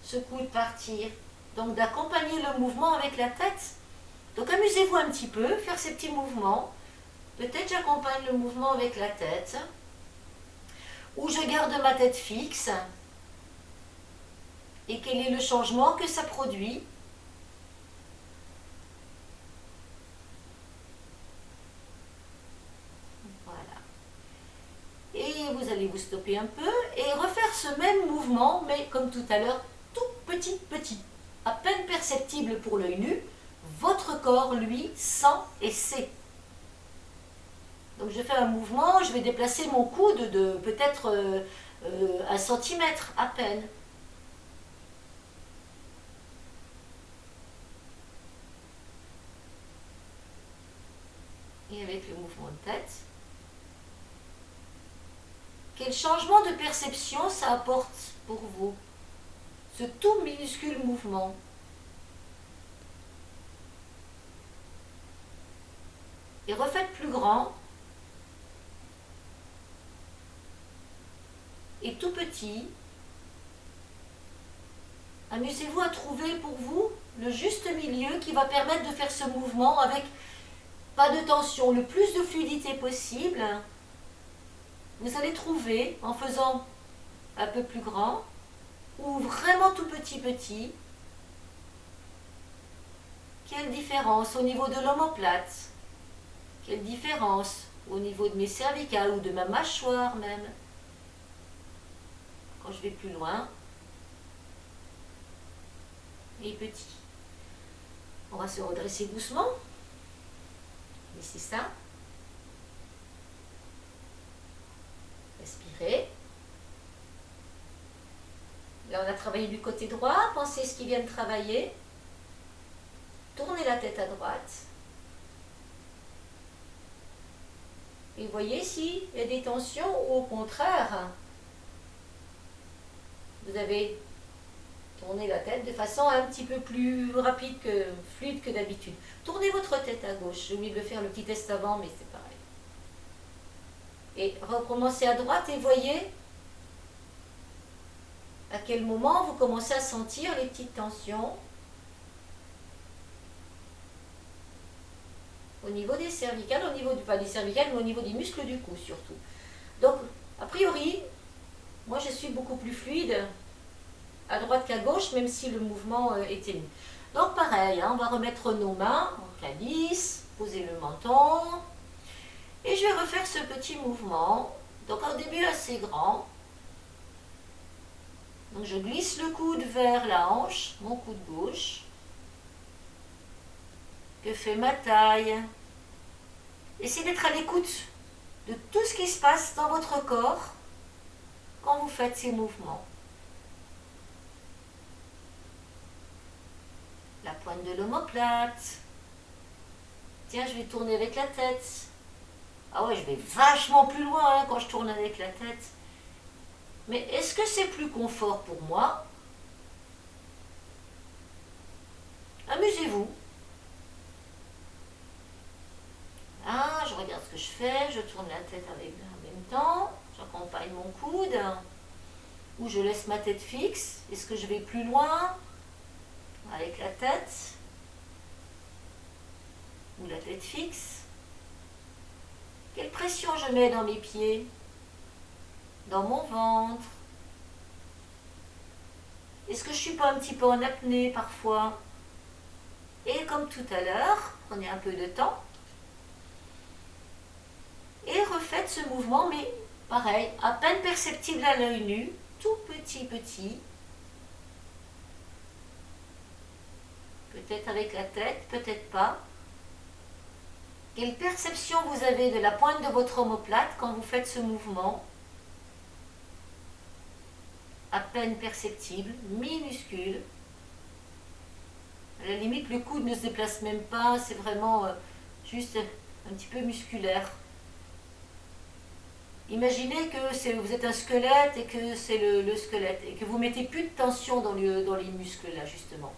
ce coude partir? Donc d'accompagner le mouvement avec la tête. Donc amusez-vous un petit peu, faire ces petits mouvements. Peut-être j'accompagne le mouvement avec la tête. Ou je garde ma tête fixe. Et quel est le changement que ça produit? Et vous allez vous stopper un peu et refaire ce même mouvement, mais comme tout à l'heure, tout petit, à peine perceptible pour l'œil nu. Votre corps, lui, sent et sait. Donc je fais un mouvement, je vais déplacer mon coude de peut-être 1 centimètre à peine. Et avec le mouvement de tête, quel changement de perception ça apporte pour vous, ce tout minuscule mouvement? Et refaites plus grand et tout petit. Amusez-vous à trouver pour vous le juste milieu qui va permettre de faire ce mouvement avec pas de tension, le plus de fluidité possible. Vous allez trouver, en faisant un peu plus grand, ou vraiment tout petit, quelle différence au niveau de l'omoplate, quelle différence au niveau de mes cervicales ou de ma mâchoire même. Quand je vais plus loin, et petit. On va se redresser doucement. Laissez ça. Respirez. Là, on a travaillé du côté droit. Pensez ce qui vient de travailler. Tournez la tête à droite. Et voyez s'il y a des tensions ou au contraire, vous avez tourné la tête de façon un petit peu plus rapide que fluide que d'habitude. Tournez votre tête à gauche. J'ai oublié de faire le petit test avant, mais c'est pareil. Et recommencez à droite et voyez à quel moment vous commencez à sentir les petites tensions au niveau des cervicales, au niveau pas des cervicales, mais au niveau des muscles du cou surtout. Donc, a priori, moi je suis beaucoup plus fluide à droite qu'à gauche, même si le mouvement est ténu. Donc pareil, hein, on va remettre nos mains en calice, poser le menton, et je vais refaire ce petit mouvement. Donc au début assez grand. Donc je glisse le coude vers la hanche, mon coude gauche. Que fait ma taille? Essayez d'être à l'écoute de tout ce qui se passe dans votre corps quand vous faites ces mouvements. La pointe de l'omoplate. Tiens, je vais tourner avec la tête. Ah ouais, je vais vachement plus loin hein, quand je tourne avec la tête. Mais est-ce que c'est plus confort pour moi? Amusez-vous. Ah, je regarde ce que je fais, je tourne la tête avec en même temps, j'accompagne mon coude, ou je laisse ma tête fixe. Est-ce que je vais plus loin avec la tête, ou la tête fixe? Quelle pression je mets dans mes pieds, dans mon ventre? Est-ce que je ne suis pas un petit peu en apnée parfois? Et comme tout à l'heure, prenez un peu de temps et refaites ce mouvement, mais Pareil, à peine perceptible à l'œil nu, tout petit. Peut-être avec la tête, peut-être pas. Quelle perception vous avez de la pointe de votre omoplate quand vous faites ce mouvement? À peine perceptible, minuscule. À la limite, le coude ne se déplace même pas, c'est vraiment juste un petit peu musculaire. Imaginez que vous êtes un squelette et que c'est le squelette et que vous mettez plus de tension dans les muscles là, justement.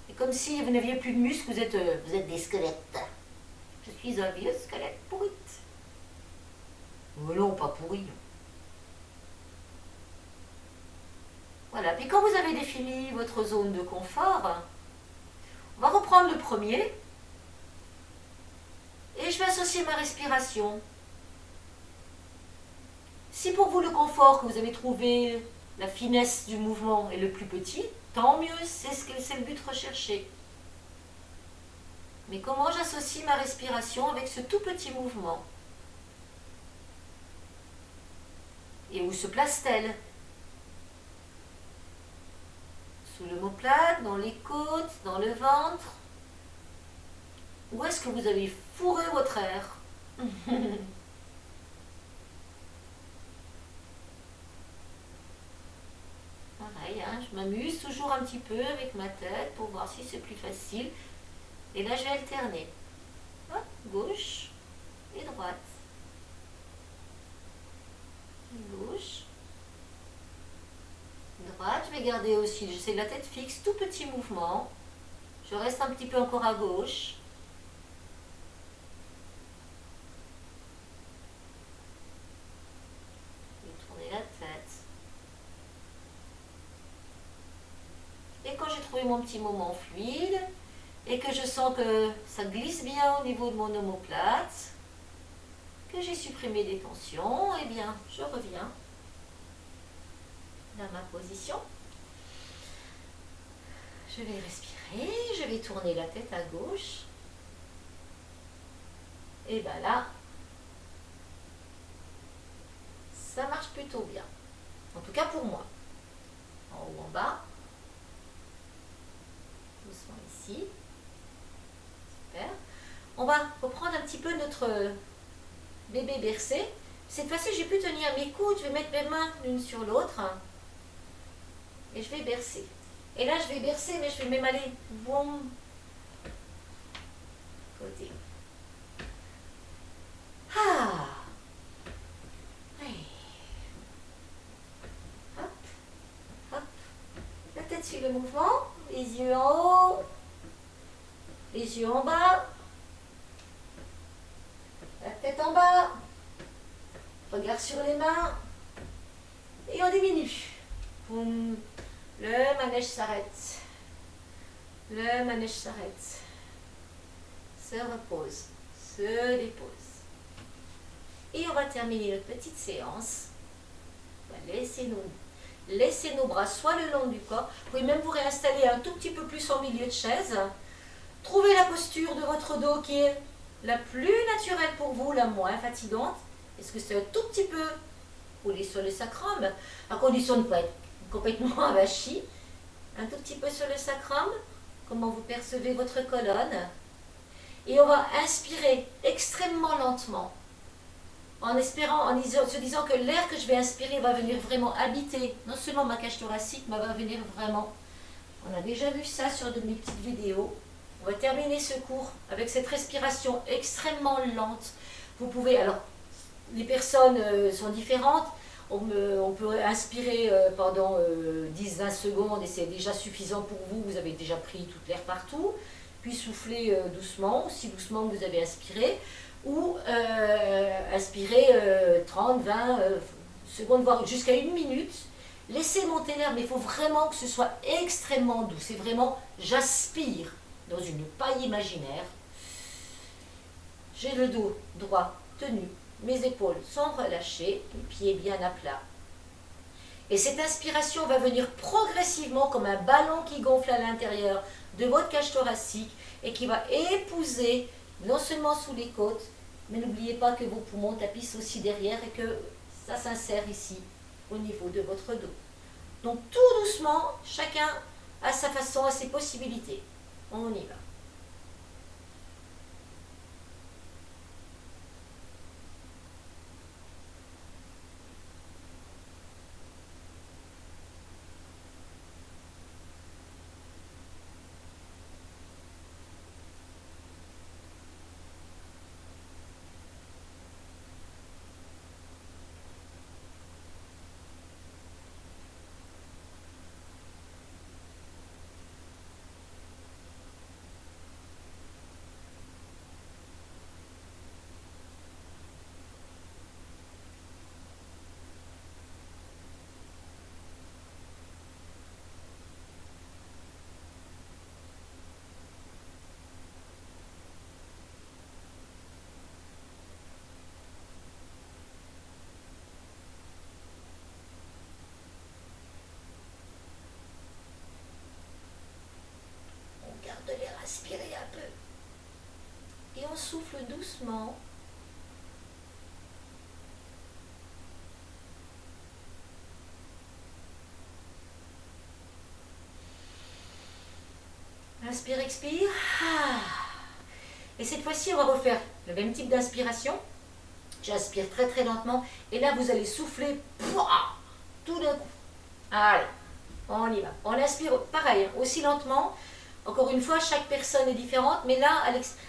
Et comme si vous n'aviez plus de muscles, vous êtes des squelettes. Je suis un vieux squelette pourri. Oh non, pas pourri. Voilà, puis quand vous avez défini votre zone de confort, on va reprendre le premier. Et je vais associer ma respiration. Si pour vous le confort que vous avez trouvé, la finesse du mouvement est le plus petit, tant mieux, c'est le but recherché. Mais comment j'associe ma respiration avec ce tout petit mouvement? Et où se place-t-elle? Sous l'omoplate, dans les côtes, dans le ventre? Où est-ce que vous avez fourré votre air? Pareil, hein, je m'amuse toujours un petit peu avec ma tête pour voir si c'est plus facile. Et là, je vais alterner. Hop, gauche et droite. Gauche. Droite, je vais garder aussi, j'essaie de la tête fixe, tout petit mouvement. Je reste un petit peu encore à gauche. Je vais tourner la tête. Et quand j'ai trouvé mon petit moment fluide, et que je sens que ça glisse bien au niveau de mon omoplate, que j'ai supprimé des tensions, eh bien, je reviens dans ma position. Je vais respirer, je vais tourner la tête à gauche. Et bien là, ça marche plutôt bien. En tout cas pour moi. En haut, en bas. Doucement ici. Super. On va reprendre un petit peu notre bébé bercé. Cette fois-ci, j'ai pu tenir mes coudes. Je vais mettre mes mains l'une sur l'autre. Et je vais bercer. Et là, je vais bercer, mais je vais même aller bon côté. Ah. Oui. Hop, hop. La tête suit le mouvement. Les yeux en haut. Les yeux en bas. La tête en bas. Regard sur les mains. Et on diminue. Boum. Le manège s'arrête. Le manège s'arrête. Se repose. Se dépose. Et on va terminer notre petite séance. On va laisser nos bras soit le long du corps. Vous pouvez même vous réinstaller un tout petit peu plus en milieu de chaise. Trouvez la posture de votre dos qui est la plus naturelle pour vous, la moins fatigante. Est-ce que c'est un tout petit peu roulé sur le sacrum, à condition de ne pas être complètement avachi. Un tout petit peu sur le sacrum. Comment vous percevez votre colonne. Et on va inspirer extrêmement lentement. En se disant que l'air que je vais inspirer va venir vraiment habiter, non seulement ma cage thoracique, mais va venir vraiment. On a déjà vu ça sur de mes petites vidéos. On va terminer ce cours avec cette respiration extrêmement lente. Vous pouvez, alors, les personnes sont différentes. On peut inspirer pendant 10-20 secondes et c'est déjà suffisant pour vous. Vous avez déjà pris tout l'air partout. Puis soufflez doucement, aussi doucement que vous avez inspiré. Ou inspirer 30, 20 secondes, voire jusqu'à 1 minute. Laissez monter l'air, mais il faut vraiment que ce soit extrêmement doux. C'est vraiment, j'aspire dans une paille imaginaire. J'ai le dos droit tenu, mes épaules sont relâchées, les pieds bien à plat. Et cette inspiration va venir progressivement comme un ballon qui gonfle à l'intérieur de votre cage thoracique et qui va épouser non seulement sous les côtes, Mais n'oubliez pas que vos poumons tapissent aussi derrière et que ça s'insère ici, au niveau de votre dos. Donc tout doucement, chacun à sa façon, à ses possibilités. On y va. De les respirer un peu. Et on souffle doucement. Inspire, expire. Et cette fois-ci, on va refaire le même type d'inspiration. J'inspire très très lentement. Et là, vous allez souffler tout d'un coup. Allez, on y va. On inspire pareil, aussi lentement. Encore une fois, chaque personne est différente, mais là,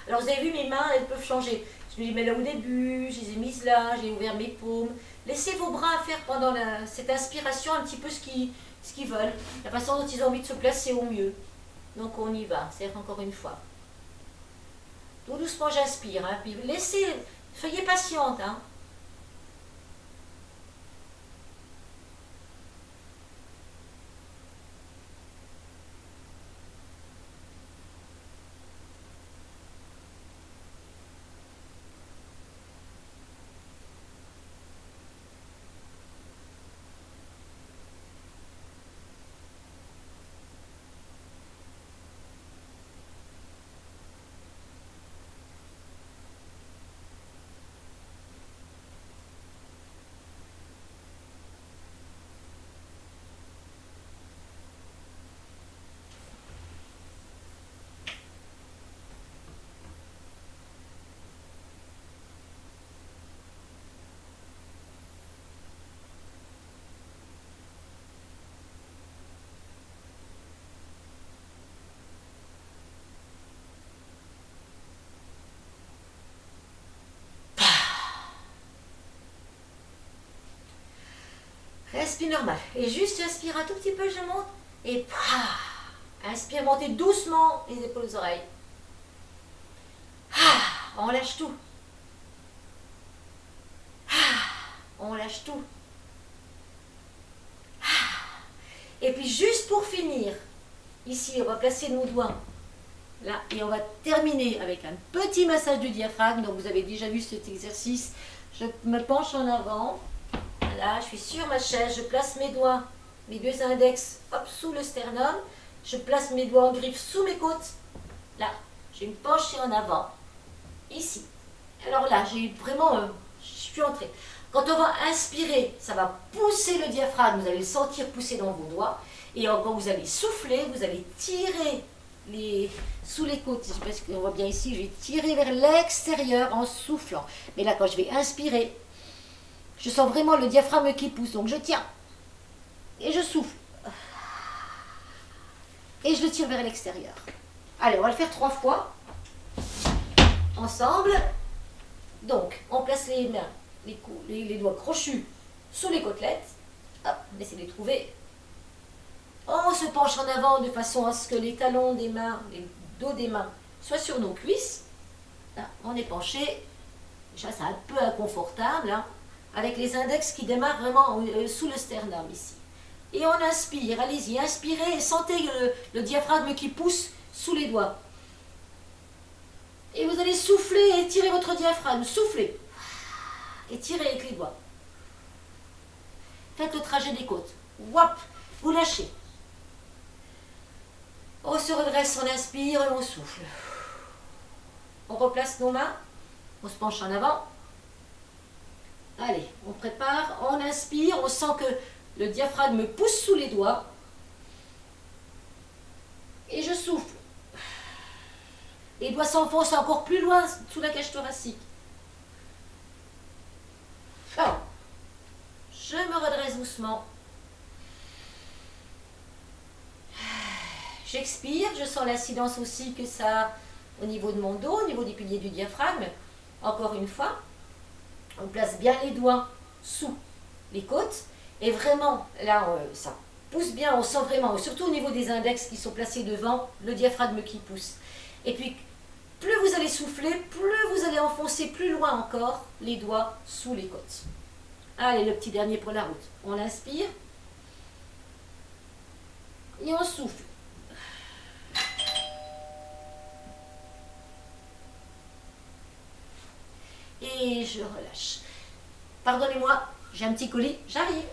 alors vous avez vu, mes mains, elles peuvent changer. Je les mets là au début, je les ai mises là, j'ai ouvert mes paumes. Laissez vos bras faire pendant cette inspiration un petit peu ce qu'ils veulent, la façon dont ils ont envie de se placer au mieux. Donc on y va, c'est encore une fois. Tout doucement, j'inspire, hein, puis laissez, soyez patiente, hein. Respire normal. Et juste j'inspire un tout petit peu, je monte. Et inspire, montez doucement les épaules aux oreilles. On lâche tout. On lâche tout. Et puis juste pour finir, ici on va placer nos doigts là et on va terminer avec un petit massage du diaphragme. Donc vous avez déjà vu cet exercice. Je me penche en avant. Là, je suis sur ma chaise, je place mes doigts, mes deux index, hop, sous le sternum. Je place mes doigts en griffe sous mes côtes. Là, je vais me pencher en avant. Ici. Alors là, j'ai vraiment, je suis entrée. Quand on va inspirer, ça va pousser le diaphragme, vous allez le sentir pousser dans vos doigts. Et quand vous allez souffler, vous allez tirer sous les côtes. Je sais pas si on voit bien ici, je vais tirer vers l'extérieur en soufflant. Mais là, quand je vais inspirer, je sens vraiment le diaphragme qui pousse. Donc je tiens. Et je souffle. Et je le tire vers l'extérieur. Allez, on va le faire 3 fois. Ensemble. Donc, on place les mains, les doigts crochus sous les côtelettes. Hop, on essaie de les trouver. On se penche en avant de façon à ce que les talons des mains, les dos des mains soient sur nos cuisses. Là, on est penché. Déjà, c'est un peu inconfortable, hein, avec les index qui démarrent vraiment sous le sternum ici. Et on inspire, allez-y, inspirez et sentez le diaphragme qui pousse sous les doigts. Et vous allez souffler et tirer votre diaphragme, soufflez. Et tirez avec les doigts. Faites le trajet des côtes. Wap, vous lâchez. On se redresse, on inspire et on souffle. On replace nos mains On se penche en avant. Allez, on prépare, on inspire, on sent que le diaphragme pousse sous les doigts. Et je souffle. Les doigts s'enfoncent encore plus loin sous la cage thoracique. Alors, je me redresse doucement. J'expire, je sens l'incidence aussi que ça a au niveau de mon dos, au niveau des piliers du diaphragme. Encore une fois, on place bien les doigts sous les côtes. Et vraiment, là, ça pousse bien, on sent vraiment, surtout au niveau des index qui sont placés devant, le diaphragme qui pousse. Et puis, plus vous allez souffler, plus vous allez enfoncer plus loin encore les doigts sous les côtes. Allez, le petit dernier pour la route. On inspire. Et on souffle. Et je relâche. Pardonnez-moi, j'ai un petit colis, j'arrive.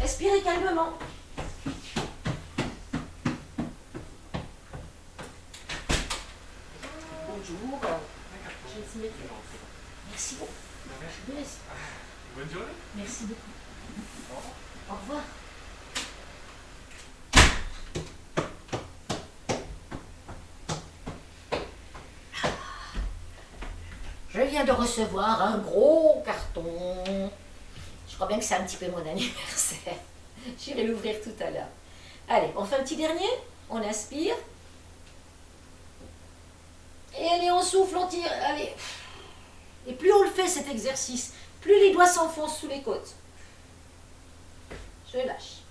Respirez calmement. Bonjour. Je vais se mettre. Merci beaucoup. Merci. Bonne journée. Merci beaucoup. Au revoir. Je viens de recevoir un gros carton. Je crois bien que c'est un petit peu mon anniversaire. J'irai l'ouvrir tout à l'heure. Allez, on fait un petit dernier. On inspire. Et allez, on souffle, on tire. Allez. Et plus on le fait cet exercice, plus les doigts s'enfoncent sous les côtes. Je lâche.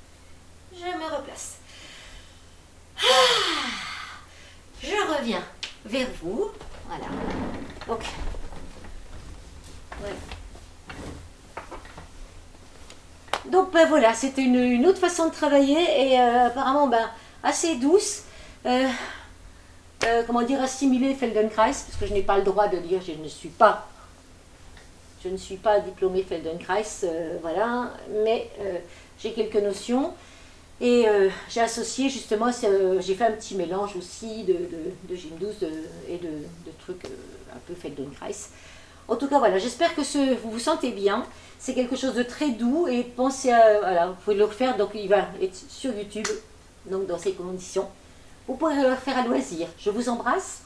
Je me replace. Je reviens vers vous. Voilà. Ok. Ouais. Donc ben voilà, c'était une autre façon de travailler et apparemment ben, assez douce. Comment dire, assimiler Feldenkrais, parce que je n'ai pas le droit de dire je ne suis pas diplômée Feldenkrais, voilà, mais j'ai quelques notions et j'ai associé justement, j'ai fait un petit mélange aussi de gym 12 et de trucs un peu Feldenkrais. En tout cas, voilà, j'espère que vous vous sentez bien. C'est quelque chose de très doux et pensez à, voilà, vous pouvez le refaire, donc il va être sur YouTube, donc dans ces conditions. Vous pourrez le faire à loisir. Je vous embrasse.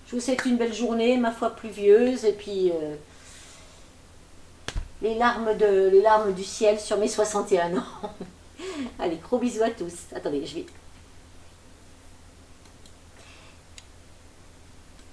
Je vous souhaite une belle journée, ma foi pluvieuse, et puis les larmes du ciel sur mes 61 ans. Allez, gros bisous à tous. Attendez, je vais